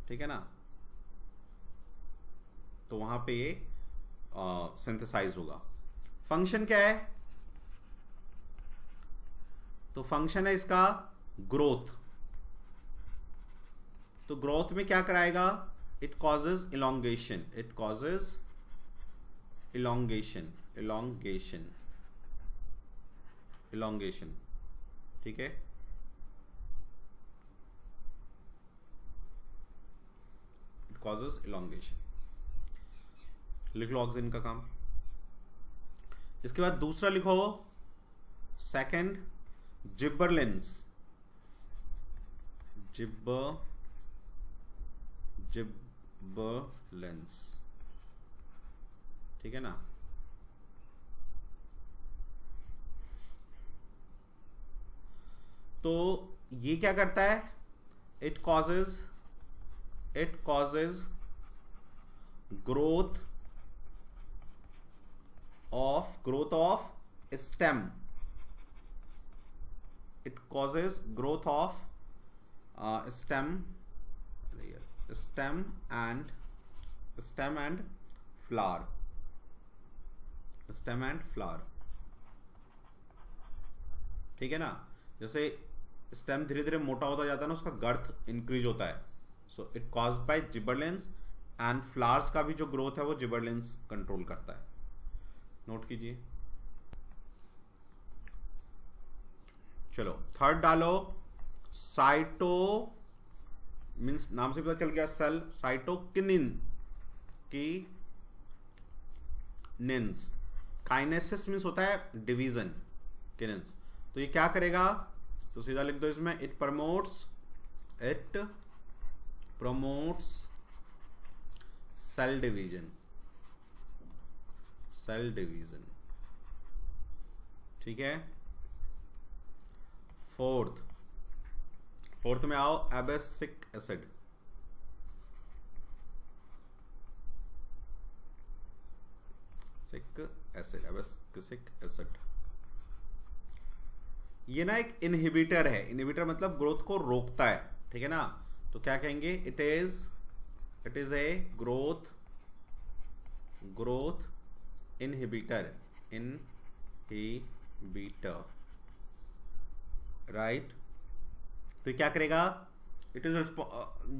ठीक है ना। तो वहां पे ये सिंथेसाइज होगा। फंक्शन क्या है, तो फंक्शन है इसका ग्रोथ। तो ग्रोथ में क्या कराएगा, इट कॉजेज इलोंगेशन, ठीक है। इट कॉजेज इलोंगेशन, लिख लो ऑक्सिन का काम। इसके बाद दूसरा लिखो, सेकंड जिबरलिंस, ठीक है ना। तो ये क्या करता है, it causes growth of stem, it causes growth of stem and flower, ठीक है ना। जैसे स्टेम धीरे धीरे मोटा होता जाता है ना, उसका गर्थ इंक्रीज होता है, so it caused by gibberellins, and flowers का भी जो ग्रोथ है वो जिबरलिंस कंट्रोल करता है, नोट कीजिए। चलो थर्ड डालो, साइटो मीन्स नाम से पता चल गया सेल, साइटोकिनिन की काइनेसिस मीन्स होता है डिवीजन, किनेंस। तो ये क्या करेगा, तो सीधा लिख दो इसमें, इट प्रमोट्स सेल डिवीजन, ठीक है। फोर्थ में आओ, एब्सिक एसिड, एब्सिक एसिड, ये ना एक इनहिबिटर है। इनहिबिटर मतलब ग्रोथ को रोकता है, ठीक है ना। तो क्या कहेंगे, it is a growth inhibitor, right. तो क्या करेगा, इट इज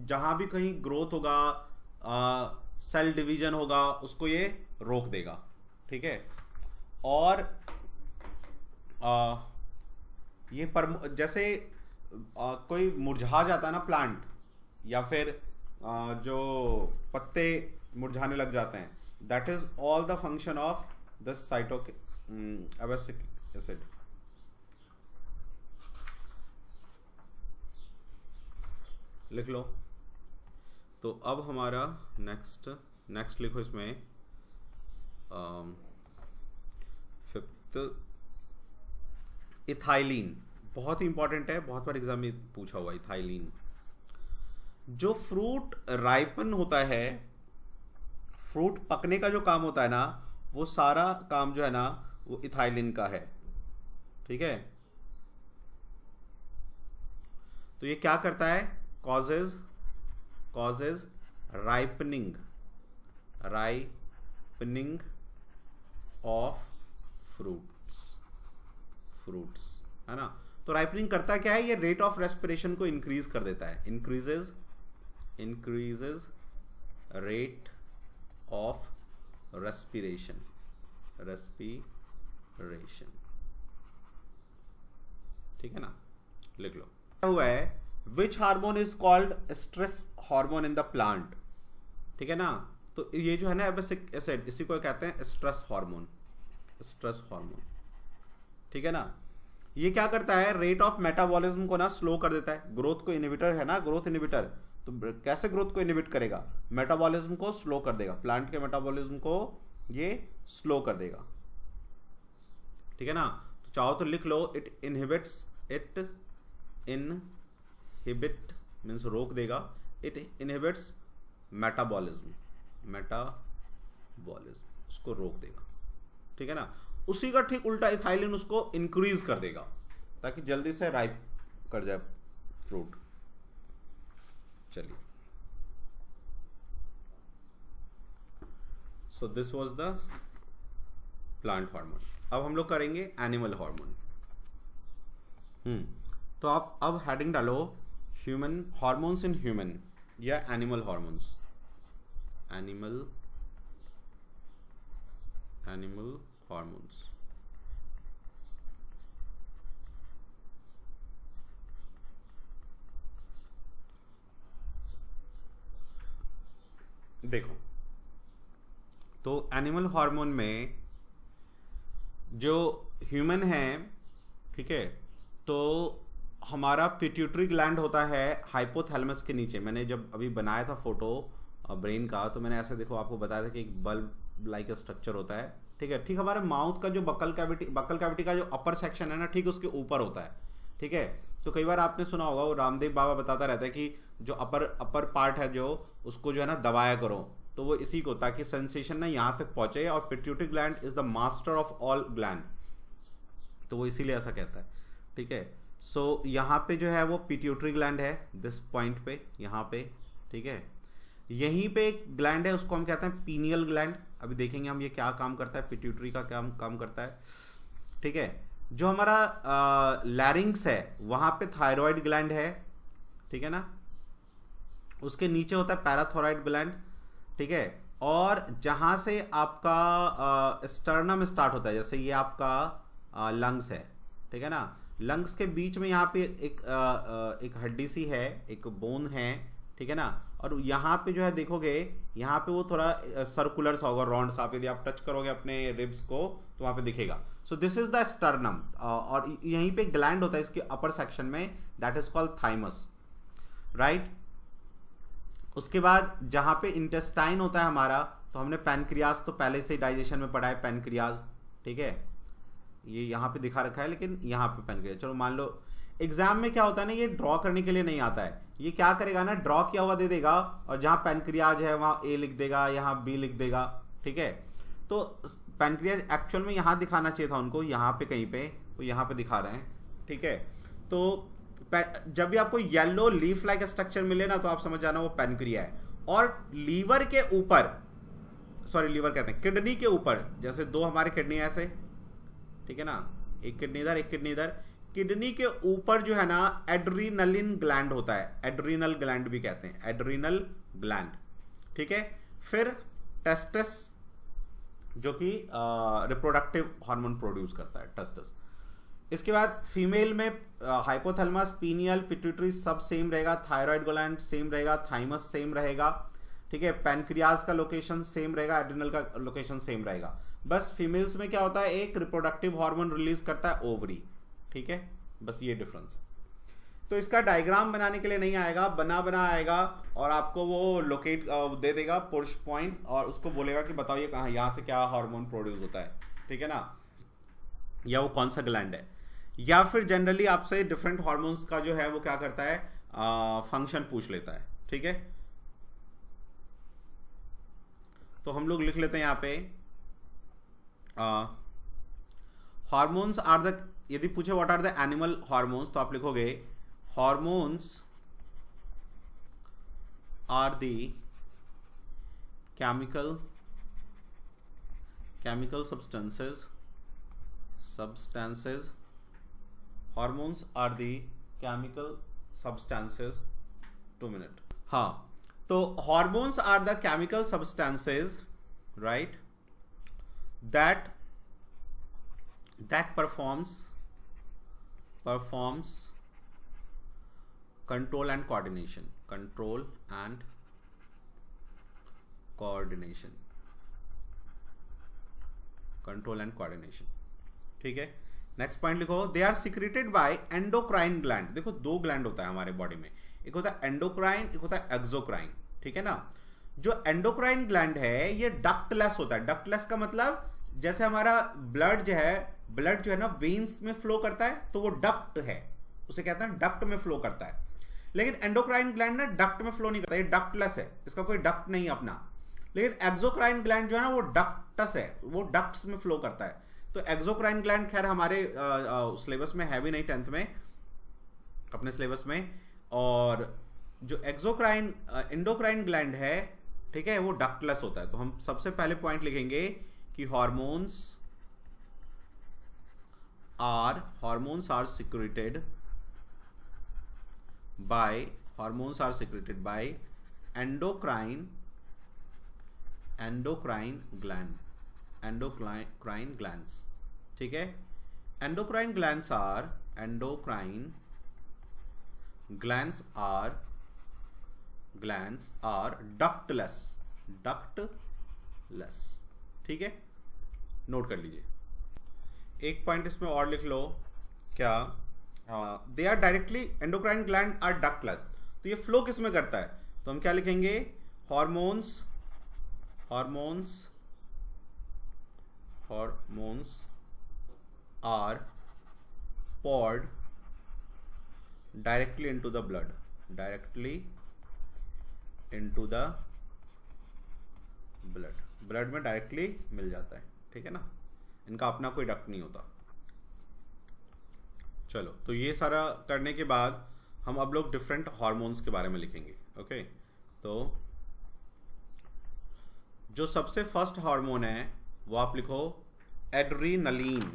जहां भी कहीं ग्रोथ होगा, सेल डिवीजन होगा, उसको ये रोक देगा, ठीक है। और ये जैसे कोई मुरझा जाता है ना प्लांट, या फिर जो पत्ते मुरझाने लग जाते हैं, that is all the function of this abscisic acid. लिख लो। तो अब हमारा नेक्स्ट लिखो इसमें, फिफ्थ, इथाइलिन। बहुत ही इंपॉर्टेंट है, बहुत बार एग्जाम में पूछा हुआ। इथाइलिन, जो फ्रूट राइपन होता है, फ्रूट पकने का जो काम होता है ना, वो सारा काम जो है ना वो इथाइलिन का है, ठीक है। तो ये क्या करता है, कॉजेज राइपनिंग ऑफ फ्रूट्स, है ना। तो राइपनिंग करता क्या है, ये रेट ऑफ रेस्पिरेशन को इंक्रीज कर देता है, इंक्रीजेज रेट ऑफ रेस्पिरेशन, ठीक है ना। लिख लो। क्या हुआ है, which hormone is called stress hormone in the plant, ठीक है ना। तो ये जो है ना एब्सिक एसिड, इसी को कहते हैं स्ट्रेस हार्मोन, ठीक है ना। ये क्या करता है, रेट ऑफ मेटाबॉलिज्म को ना स्लो कर देता है। ग्रोथ को इनहिबिटर है ना, ग्रोथ इनहिबिटर, तो कैसे ग्रोथ को इनहिबिट करेगा, मेटाबॉलिज्म को स्लो कर देगा, प्लांट के मेटाबॉलिज्म को ये स्लो कर देगा, ठीक है ना। तो चाहो तो लिख लो, इट इनहिबिट मीन्स रोक देगा, इट इनहिबिट्स मेटाबॉलिज्म, उसको रोक देगा, ठीक है ना। उसी का ठीक उल्टा इथाइलिन उसको इंक्रीज कर देगा, ताकि जल्दी से राइप कर जाए फ्रूट। चलिए, so this was the plant hormone. अब हम लोग करेंगे एनिमल हार्मोन। तो आप अब हेडिंग डालो, ह्यूमन हार्मोन्स इन ह्यूमन या एनिमल हार्मोन्स, एनिमल हार्मोन्स। देखो, तो एनिमल हार्मोन में जो ह्यूमन है, ठीक है, तो हमारा पिट्यूटरी ग्लैंड होता है हाइपोथैलेमस के नीचे। मैंने जब अभी बनाया था फोटो ब्रेन का, तो मैंने ऐसे देखो आपको बताया था कि एक बल्ब लाइक स्ट्रक्चर होता है, ठीक है। ठीक हमारे माउथ का जो बक्कल कैविटी का जो अपर सेक्शन है ना, ठीक उसके ऊपर होता है, ठीक है। तो कई बार आपने सुना होगा, वो रामदेव बाबा बताता रहता है कि जो अपर पार्ट है जो, उसको जो है ना दबाया करो, तो वो इसी को, ताकि सेंसेशन ना यहाँ तक पहुंचे। और pituitary gland is the master of all gland, तो वो इसीलिए ऐसा कहता है, ठीक है। सो यहाँ पे जो है वो पिट्यूटरी ग्लैंड है, दिस पॉइंट पे, यहाँ पे, ठीक है। यहीं पे एक ग्लैंड है, उसको हम कहते हैं पीनियल ग्लैंड। अभी देखेंगे हम ये क्या काम करता है, पिट्यूटरी का क्या काम करता है, ठीक है। जो हमारा लैरिंग्स है, वहां पे थायराइड ग्लैंड है, ठीक है ना। उसके नीचे होता है पैराथोराइड ग्लैंड, ठीक है। और जहां से आपका स्टर्नम स्टार्ट होता है, जैसे ये आपका लंग्स है, ठीक है ना। लंग्स के बीच में यहाँ पे एक हड्डी सी है, एक बोन है, ठीक है ना। और यहाँ पे जो है देखोगे, यहाँ पे वो थोड़ा सर्कुलर सा होगा, राउंड सा, यदि आप टच करोगे अपने रिब्स को तो वहाँ पे दिखेगा। सो दिस इज द स्टर्नम, और यहीं पे ग्लैंड होता है इसके अपर सेक्शन में, that is called thymus, right. उसके बाद जहाँ पे इंटेस्टाइन होता है हमारा, तो हमने पैनक्रियाज तो पहले से ही डाइजेशन में पढ़ा है, पैनक्रियाज, ठीक है, ये यहाँ पे दिखा रखा है, लेकिन यहाँ पे पैनक्रियाज, चलो मान लो एग्जाम में क्या होता है ना, ये ड्रॉ करने के लिए नहीं आता है, ये क्या करेगा ना, ड्रॉ किया हुआ दे देगा, और जहाँ पैनक्रियाज है वहाँ ए लिख देगा, यहाँ बी लिख देगा, ठीक है। तो पैनक्रियाज एक्चुअल में यहाँ दिखाना चाहिए था उनको, यहाँ पे कहीं पे, तो यहाँ पे दिखा रहे हैं, ठीक है। तो जब भी आपको येलो लीफ लाइक स्ट्रक्चर मिले ना, तो आप समझ जाना वो पैनक्रिया है। और लीवर के ऊपर, सॉरी लीवर कहते हैं, किडनी के ऊपर, जैसे दो हमारे किडनी ऐसे, ठीक है ना, एक किडनी इधर एक किडनी इधर, किडनी के ऊपर जो है ना एड्रीनलिन ग्लैंड होता है, एड्रीनल ग्लैंड भी कहते हैं, एड्रीनल ग्लैंड, ठीक है। फिर टेस्टस, जो कि रिप्रोडक्टिव हार्मोन प्रोड्यूस करता है, टेस्टस। इसके बाद फीमेल में हाइपोथैलेमस, पीनियल, पिट्यूटरी सब सेम रहेगा, थायराइड ग्लैंड सेम रहेगा, थाइमस सेम रहेगा, ठीक है। पैनक्रियाज का लोकेशन सेम रहेगा, एड्रिनल का लोकेशन सेम रहेगा। बस फीमेल्स में क्या होता है, एक रिप्रोडक्टिव हार्मोन रिलीज करता है, ओवरी, ठीक है, बस ये डिफरेंस है। तो इसका डायग्राम बनाने के लिए नहीं आएगा, बना आएगा, और आपको वो लोकेट दे देगा पुश पॉइंट, और उसको बोलेगा कि बताओ ये कहाँ, यहाँ से क्या हार्मोन प्रोड्यूस होता है, ठीक है ना, या वो कौन सा ग्लैंड है। या फिर जनरली आपसे डिफरेंट हार्मोन्स का जो है वो क्या करता है, फंक्शन पूछ लेता है, ठीक है। तो हम लोग लिख लेते हैं यहाँ पे, हार्मोन्स आर द, यदि पूछे what are the animal hormones, तो आप लिखोगे hormones are the chemical substances, hormones are the chemical substances, 2 minute, हाँ, तो hormones are the chemical substances, right, that performs control and coordination, ठीक है। नेक्स्ट पॉइंट लिखो, they are secreted by endocrine gland. देखो दो ग्लैंड होता है हमारे बॉडी में, एक होता है एंडोक्राइन, एक होता है एक्सोक्राइन, ठीक है ना। जो एंडोक्राइन ग्लैंड है ये डक्टलेस होता है। डक्टलेस का मतलब जैसे हमारा ब्लड जो है ना वेन्स में फ्लो करता है, तो वो डक्ट है, उसे कहते हैं डक्ट में फ्लो करता है। लेकिन एंडोक्राइन ग्लैंड ना डक्ट में फ्लो नहीं करता, ये डक्टलेस है, इसका कोई डक्ट नहीं अपना। लेकिन एक्सोक्राइन ग्लैंड जो है ना वो डक्टस है, वो डक्ट्स में फ्लो करता है। तो एक्सोक्राइन ग्लैंड खैर हमारे सिलेबस में है भी नहीं 10th में, अपने सिलेबस में। और जो एंडोक्राइन ग्लैंड है, ठीक है, वो डक्टलेस होता है। तो हम सबसे पहले पॉइंट लिखेंगे कि hormones are secreted by endocrine glands, ठीक है। एंडोक्राइन ग्लैंड्स आर डक्टलेस, ठीक है, नोट कर लीजिए। एक पॉइंट इसमें और लिख लो, क्या, they are directly, endocrine gland are ductless, तो ये फ्लो किस में करता है, तो हम क्या लिखेंगे, hormones are poured directly into the blood, blood में डायरेक्टली मिल जाता है, ठीक है ना, इनका अपना कोई डक्ट नहीं होता। चलो, तो ये सारा करने के बाद हम अब लोग डिफरेंट हार्मोन्स के बारे में लिखेंगे, ओके। तो जो सबसे फर्स्ट हार्मोन है वो आप लिखो एड्रीनलिन,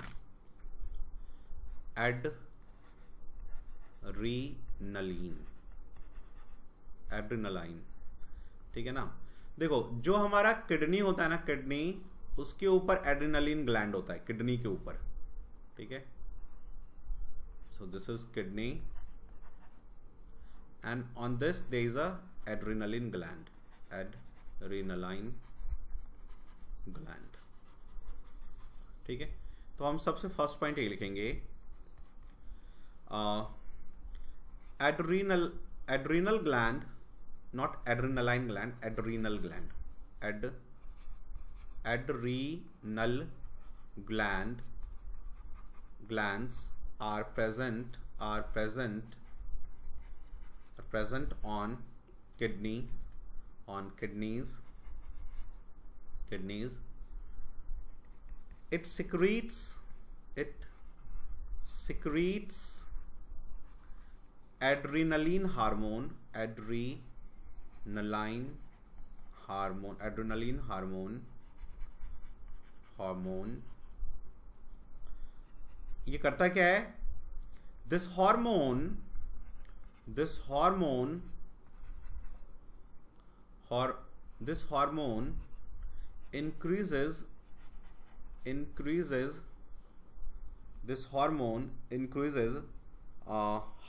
एड्रीनलाइन, ठीक है ना। देखो जो हमारा किडनी होता है ना, किडनी, उसके ऊपर एड्रीनलिन ग्लैंड होता है, किडनी के ऊपर, ठीक है। So this is kidney and on this there is a adrenaline gland, adrenaline gland. ठीक है, तो हम सबसे फर्स्ट पॉइंट ये लिखेंगे, adrenal gland, not adrenaline gland, adrenal gland, adrenal glands are present on kidneys. It secretes adrenaline hormone, ये करता क्या है, this hormone increases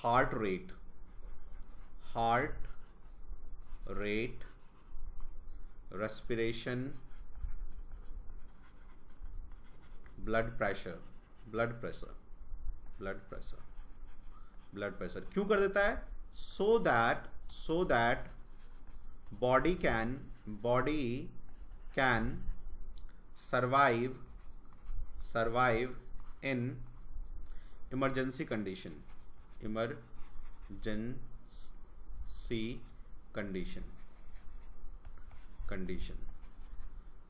heart rate, respiration, blood pressure। क्यों कर देता है? so that body can survive in emergency condition,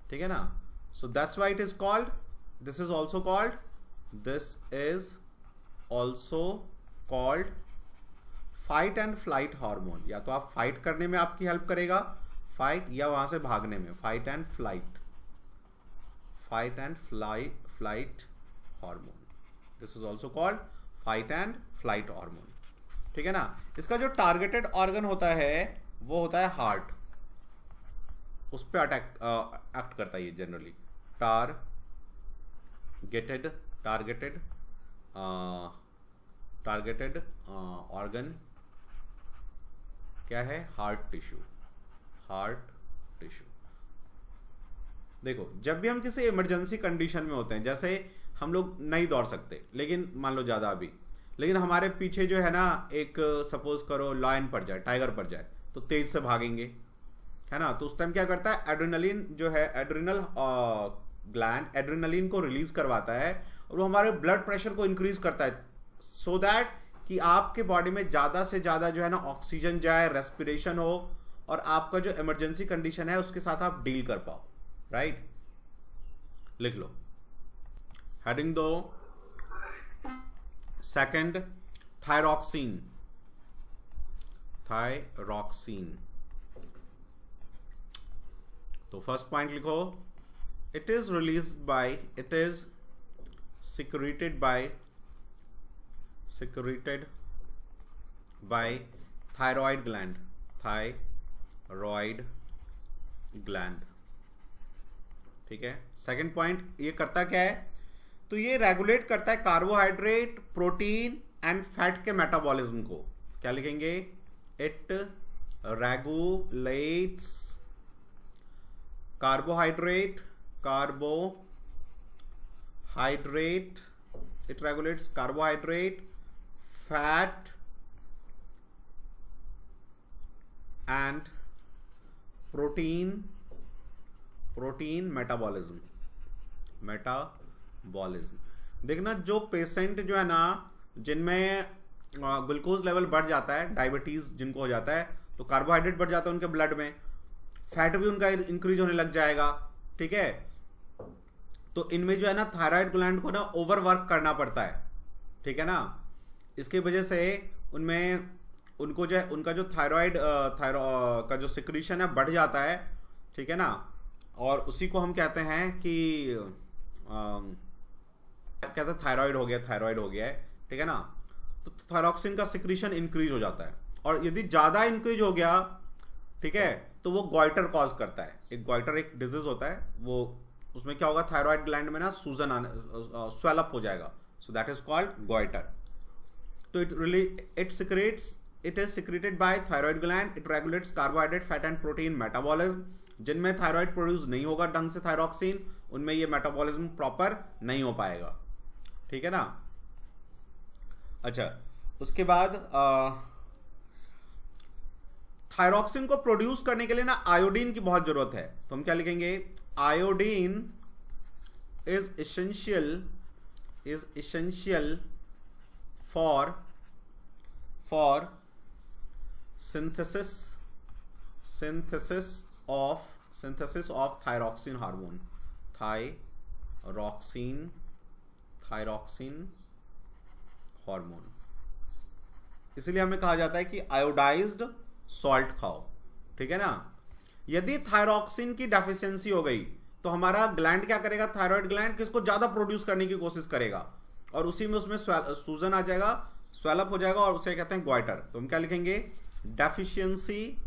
ठीक है ना? so that's why it is called, this is also called fight and flight hormone. या तो आप फाइट करने में आपकी हेल्प करेगा, फाइट, या वहां से भागने में, fight and flight hormone. This is also called fight and flight hormone. ठीक है ना? इसका जो टारगेटेड ऑर्गन होता है वो होता है हार्ट, उस पर एक्ट करता है ये जनरली। टारगेटेड ऑर्गन क्या है? Heart tissue. देखो, जब भी हम किसी इमरजेंसी कंडीशन में होते हैं, जैसे हम लोग नहीं दौड़ सकते, लेकिन मान लो ज़्यादा अभी, लेकिन हमारे पीछे जो है ना एक सपोज करो लायन पड़ जाए, टाइगर पड़ जाए, तो तेज से भागेंगे, है ना? तो उस टाइम क्या करता है, एड्रेनलिन जो है, एड्रेनल ग्लैंड एड्रेनलिन को रिलीज करवाता है और वो हमारे ब्लड प्रेशर को इंक्रीज करता है, सो दैट कि आपके बॉडी में ज़्यादा से ज़्यादा जो है ना ऑक्सीजन जाए, रेस्पिरेशन हो, और आपका जो इमरजेंसी कंडीशन है उसके साथ आप डील कर पाओ। राइट? लिख लो हेडिंग 2, सेकंड, थायरॉक्सिन। तो फर्स्ट पॉइंट लिखो, it is secreted by thyroid gland। ठीक है? सेकंड पॉइंट, ये करता क्या है? तो ये रेगुलेट करता है कार्बोहाइड्रेट, प्रोटीन एंड फैट के मेटाबॉलिज्म को। क्या लिखेंगे? It regulates carbohydrate, it regulates carbohydrate, fat and protein metabolism। देखना, जो पेशेंट जो है ना, जिनमें ग्लूकोज लेवल बढ़ जाता है, डायबिटीज जिनको हो जाता है, तो कार्बोहाइड्रेट बढ़ जाता है उनके ब्लड में, फैट भी उनका इंक्रीज होने लग जाएगा। ठीक है? तो इनमें जो है ना थायराइड ग्लैंड को ना ओवरवर्क करना पड़ता है। ठीक है ना? इसकी वजह से उनको जो है, उनका जो थायराइड का जो सिक्रीशन है बढ़ जाता है। ठीक है ना? और उसी को हम कहते हैं कि कहते हैं थायराइड हो गया है। ठीक है ना? तो थायरॉक्सिन का सिक्रीशन इंक्रीज हो जाता है, और यदि ज़्यादा इंक्रीज हो गया, ठीक है, तो वो गॉइटर कॉज करता है। एक डिजीज होता है, वो उसमें क्या होगा, थायराइड ग्लैंड में ना सूजन आने, स्वेल अप हो जाएगा, so that is called goitre. तो it secretes it is secreted by thyroid gland, it regulates carbohydrate, fat and protein metabolism. जिनमें थायराइड प्रोड्यूस नहीं होगा ढंग से थायरॉक्सिन, उनमें ये मेटाबॉलिज्म प्रॉपर नहीं हो पाएगा, ठीक है ना। अच्छा, उसके बाद थायरॉक्सिन को प्रोड्यूस करने के लिए ना आयोडीन की बहुत जरूरत है, तो हम क्या लिखेंगे, iodine is essential for synthesis of thyroxine hormone, thyroxine hormone। इसलिए हमें कहा जाता है कि आयोडाइज्ड सॉल्ट खाओ, ठीक है ना। यदि थायरॉक्सिन की डेफिशिएंसी हो गई तो हमारा ग्लैंड क्या करेगा, थायराइड ग्लैंड किसको ज्यादा प्रोड्यूस करने की कोशिश करेगा, और उसी में उसमें सूजन आ जाएगा, स्वेलअप हो जाएगा, और उसे कहते हैं ग्वाइटर। तो हम क्या लिखेंगे, deficiency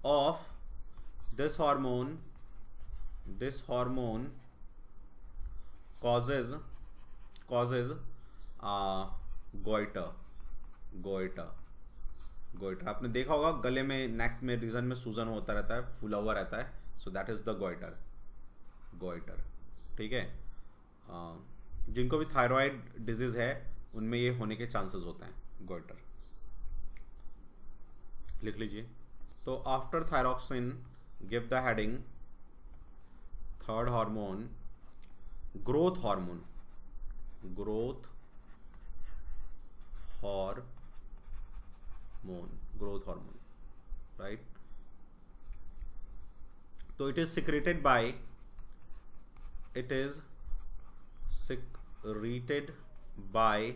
of this hormone causes goitre. आपने देखा होगा गले में, नेक में, रीजन में सूजन होता रहता है, फूला हुआ रहता है, so that is the goitre, ठीक है। जिनको भी थायराइड डिजीज है उनमें ये होने के चांसेस होते हैं, गोइटर लिख लीजिए। तो after thyroxine give the heading third hormone, growth hormone, right. तो it is secreted by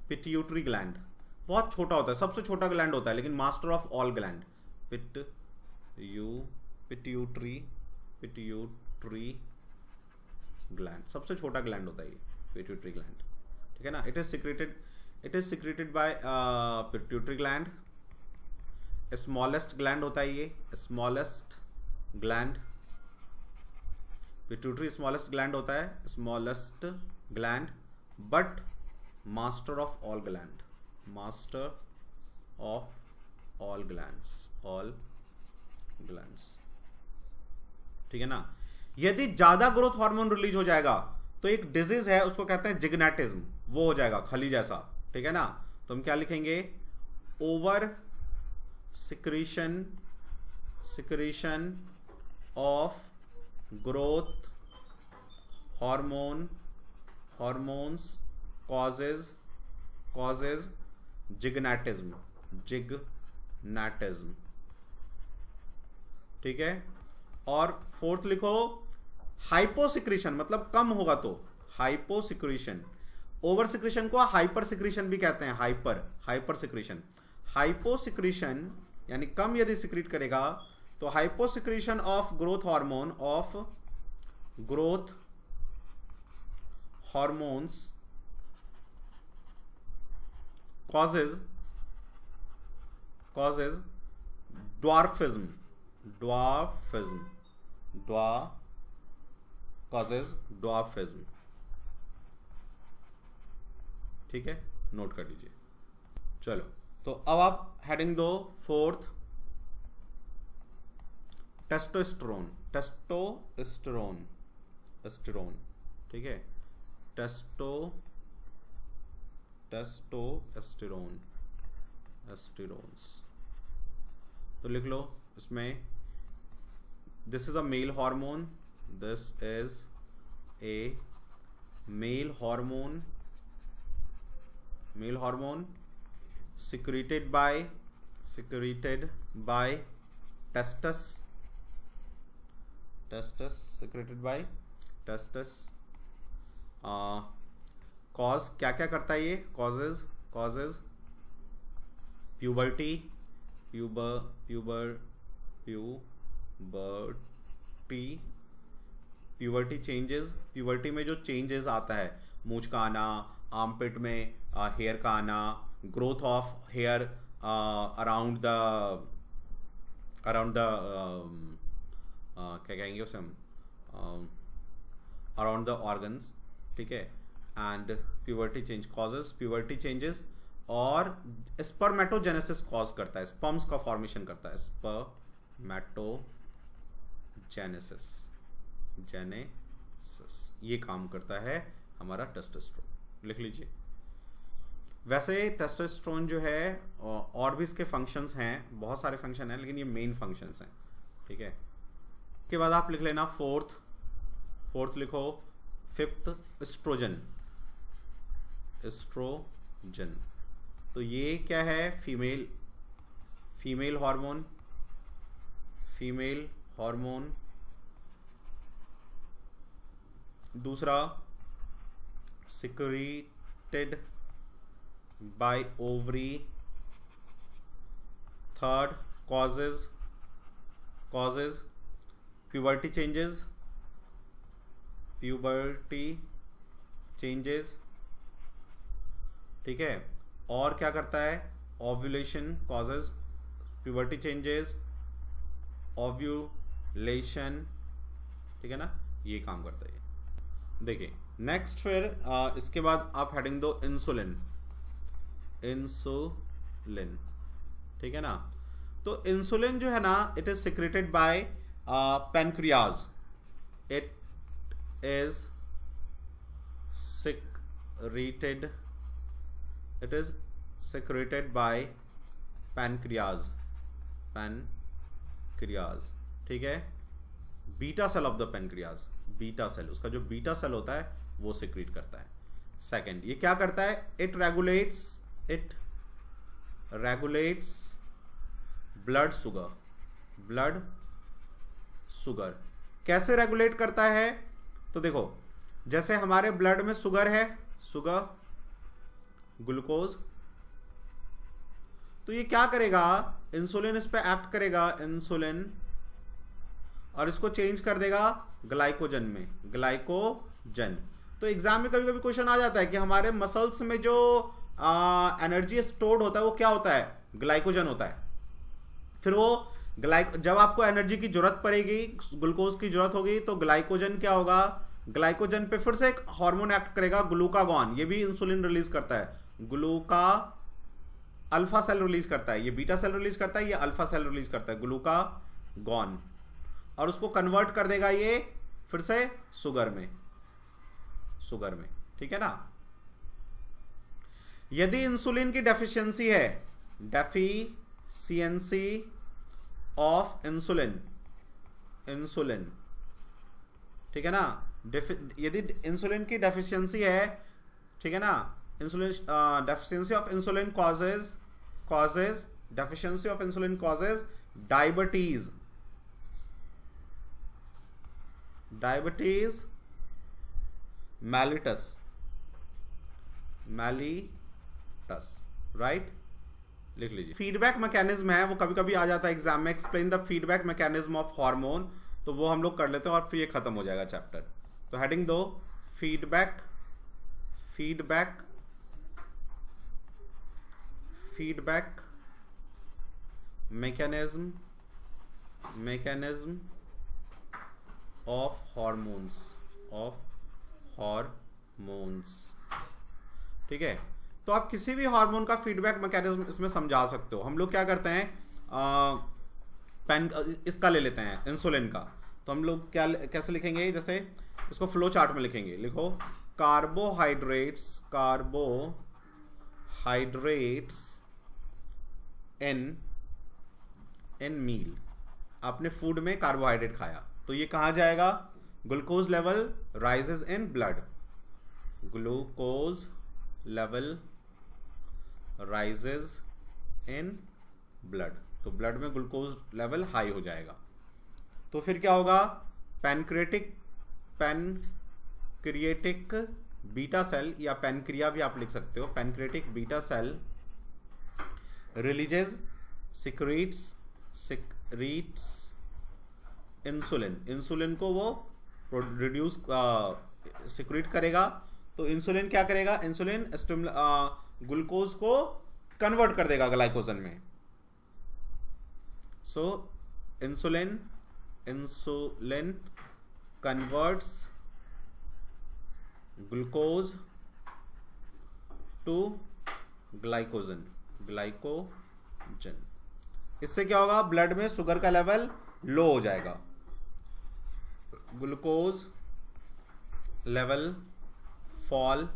pituitary gland. बहुत छोटा होता है, सबसे छोटा ग्लैंड होता है, लेकिन master of all gland, pituitary gland, सबसे छोटा ग्लैंड होता है ये पिट्यूटरी ग्लैंड, ठीक है ना। It is secreted by pituitary gland, smallest gland होता है ये, smallest gland, pituitary smallest gland होता है, smallest gland, but master of all glands, ठीक है ना। यदि ज्यादा ग्रोथ हार्मोन रिलीज हो जाएगा तो एक डिजीज है, उसको कहते हैं जिग्नेटिज्म, वो हो जाएगा खली जैसा, ठीक है ना। तो हम क्या लिखेंगे, over secretion of growth hormones causes जिग्नेटिज्म, ठीक है। और फोर्थ लिखो, हाइपोसिक्रीशन, मतलब कम होगा तो हाइपोसिक्रीशन। ओवर सिक्रीशन को हाइपर सिक्रीशन भी कहते हैं, हाइपोसिक्रीशन यानी कम यदि सिक्रीट करेगा तो hyposecretion of growth hormones causes dwarfism, ठीक है, नोट कर लीजिए। चलो, तो अब आप हेडिंग दो फोर्थ, टेस्टोस्टेरोन, ठीक है, टेस्टोस्टेरोन्स। तो लिख लो इसमें, this is a male hormone, this is a male hormone secreted by testes, cause क्या क्या करता है ये, कॉजेज प्यूबर्टी चेंजेस, प्यूबर्टी में जो चेंजेस आता है, मूंछ का आना, आर्मपिट में हेयर का आना, growth of hair around the क्या कहेंगे उसे हम, अराउंड द ऑर्गन्स, ठीक है। And puberty change causes puberty changes, और स्पर्मेटोजेनेसिस कॉज करता है, स्पर्म्स का फॉर्मेशन करता है, स्पर्मेटोजेनेसिस ये काम करता है हमारा टेस्टोस्टेरोन, लिख लीजिए। वैसे टेस्टोस्टेरोन जो है और भी इसके फंक्शंस हैं, बहुत सारे फंक्शन हैं, लेकिन ये मेन फंक्शंस हैं, ठीक है। के बाद आप लिख लेना फोर्थ लिखो, फिफ्थ एस्ट्रोजन। तो ये क्या है, फीमेल हार्मोन। दूसरा secreted by ovary. Third causes puberty changes, ठीक है। और क्या करता है, ovulation causes puberty changes, ovulation, ठीक है ना, ये काम करता है। देखिए नेक्स्ट फिर इसके बाद आप हेडिंग दो इंसुलिन, ठीक है ना। तो इंसुलिन जो है ना, it is secreted by pancreas, it is secreted by pancreas, ठीक है। Beta cell of the pancreas, beta cell, उसका जो बीटा सेल होता है वो सिक्रीट करता है। सेकंड, ये क्या करता है, इट रेगुलेट्स ब्लड शुगर। कैसे रेगुलेट करता है, तो देखो जैसे हमारे ब्लड में शुगर है, ग्लूकोज, तो ये क्या करेगा, इंसुलिन इस पे एक्ट करेगा, इंसुलिन, और इसको चेंज कर देगा ग्लाइकोजन में, ग्लाइकोजन। तो एग्जाम में कभी कभी क्वेश्चन आ जाता है कि हमारे मसल्स में जो एनर्जी स्टोर्ड होता है वो क्या होता है, ग्लाइकोजन होता है। फिर वो जब आपको एनर्जी की जरूरत पड़ेगी, ग्लूकोज की जरूरत होगी, तो ग्लाइकोजन क्या होगा, ग्लाइकोजन पे फिर से एक हार्मोन एक्ट करेगा, ग्लूकागॉन, ये भी इंसुलिन रिलीज करता है, अल्फा सेल रिलीज करता है, ये बीटा सेल रिलीज करता है, ये अल्फा सेल रिलीज करता है, ग्लूकागॉन, और उसको कन्वर्ट कर देगा ये फिर से शुगर में, ठीक है ना। यदि इंसुलिन की डेफिशिएंसी है, डेफिशिएंसी ऑफ इंसुलिन, ठीक है ना, यदि इंसुलिन की डेफिशिएंसी है, ठीक है ना, insulin deficiency of insulin causes deficiency of insulin causes diabetes mellitus, right, लिख लीजिए। फीडबैक मैकेनिज्म है, वो कभी कभी आ जाता है एग्जाम में, explain the feedback mechanism of hormone, तो वो हम लोग कर लेते हैं और फिर ये खत्म हो जाएगा चैप्टर। तो हेडिंग दो, फीडबैक मैकेनिज्म ऑफ हार्मोन्स, ठीक है। तो आप किसी भी हार्मोन का फीडबैक मैकेनिज्म इसमें समझा सकते हो। हम लोग क्या करते हैं, इसका ले लेते हैं, इंसुलिन का, तो हम लोग कैसे लिखेंगे, जैसे इसको फ्लो चार्ट में लिखेंगे, लिखो कार्बोहाइड्रेट्स इन मील, आपने फूड में कार्बोहाइड्रेट खाया, तो ये कहाँ जाएगा, glucose level rises in blood, glucose level rises in blood, तो ब्लड में ग्लूकोज लेवल हाई हो जाएगा। तो फिर क्या होगा, पैनक्रिएटिक बीटा सेल, या पैनक्रिया भी आप लिख सकते हो, pancreatic beta cell releases secretes insulin को वो रिड्यूस सिक्रीट करेगा। तो इंसुलिन क्या करेगा, इंसुलिन ग्लूकोज को कन्वर्ट कर देगा ग्लाइकोजन में। So insulin converts glucose to glycogen, glycogen. इससे क्या होगा, ब्लड में शुगर का लेवल लो हो जाएगा, glucose level fall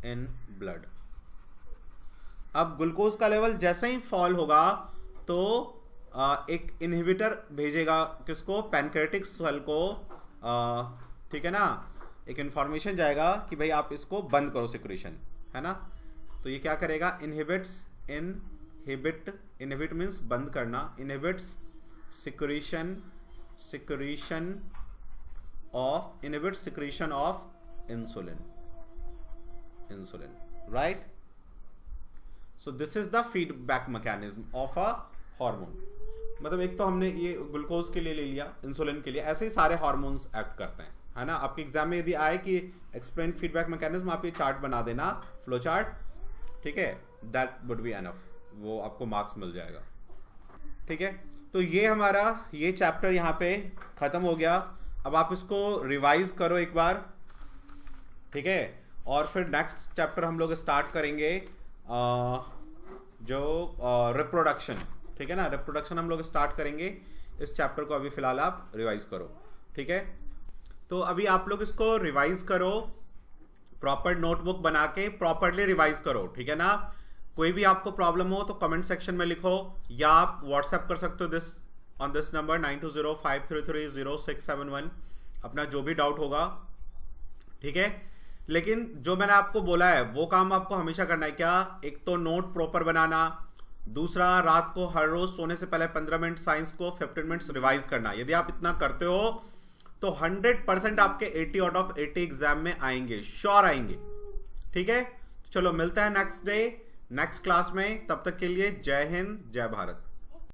in blood. अब ग्लूकोज का लेवल जैसे ही फॉल होगा तो एक इनहिबिटर भेजेगा किसको, पैनक्रेटिक सेल को, ठीक है ना, एक इंफॉर्मेशन जाएगा कि भाई आप इसको बंद करो सिक्रीशन, है ना। तो ये क्या करेगा, इनहिबिट मीन्स बंद करना, inhibits secretion of insulin, right. So this is the feedback mechanism of a hormone. मतलब एक तो हमने ये ग्लूकोज के लिए ले लिया, इंसुलिन के लिए, ऐसे ही सारे हार्मोन्स एक्ट करते हैं, है ना। आपके एग्जाम में यदि आए कि एक्सप्लेन फीडबैक मैकेनिज्म, आप ये चार्ट बना देना, फ्लो चार्ट, ठीक है, दैट वुड बी एनफ, वो आपको मार्क्स मिल जाएगा, ठीक है। तो ये हमारा ये चैप्टर यहाँ पे खत्म हो गया। अब आप इसको रिवाइज करो एक बार, ठीक है, और फिर नेक्स्ट चैप्टर हम लोग स्टार्ट करेंगे जो रिप्रोडक्शन, ठीक है ना, रिप्रोडक्शन हम लोग स्टार्ट करेंगे। इस चैप्टर को अभी फिलहाल आप रिवाइज करो, ठीक है। तो अभी आप लोग इसको रिवाइज करो, प्रॉपर नोटबुक बना के प्रॉपरली रिवाइज करो, ठीक है ना। कोई भी आपको प्रॉब्लम हो तो कमेंट सेक्शन में लिखो, या आप व्हाट्सएप कर सकते हो ऑन दिस नंबर 9205330671, अपना जो भी डाउट होगा, ठीक है। लेकिन जो मैंने आपको बोला है वो काम आपको हमेशा करना है। क्या, एक तो नोट प्रॉपर बनाना, दूसरा रात को हर रोज सोने से पहले 15 मिनट साइंस को 15 मिनट्स रिवाइज करना। यदि आप इतना करते हो तो 100% आपके 80 आउट ऑफ 80 एग्जाम में आएंगे, श्योर आएंगे, ठीक है। चलो मिलता है नेक्स्ट डे नेक्स्ट क्लास में, तब तक के लिए जय हिंद, जय भारत।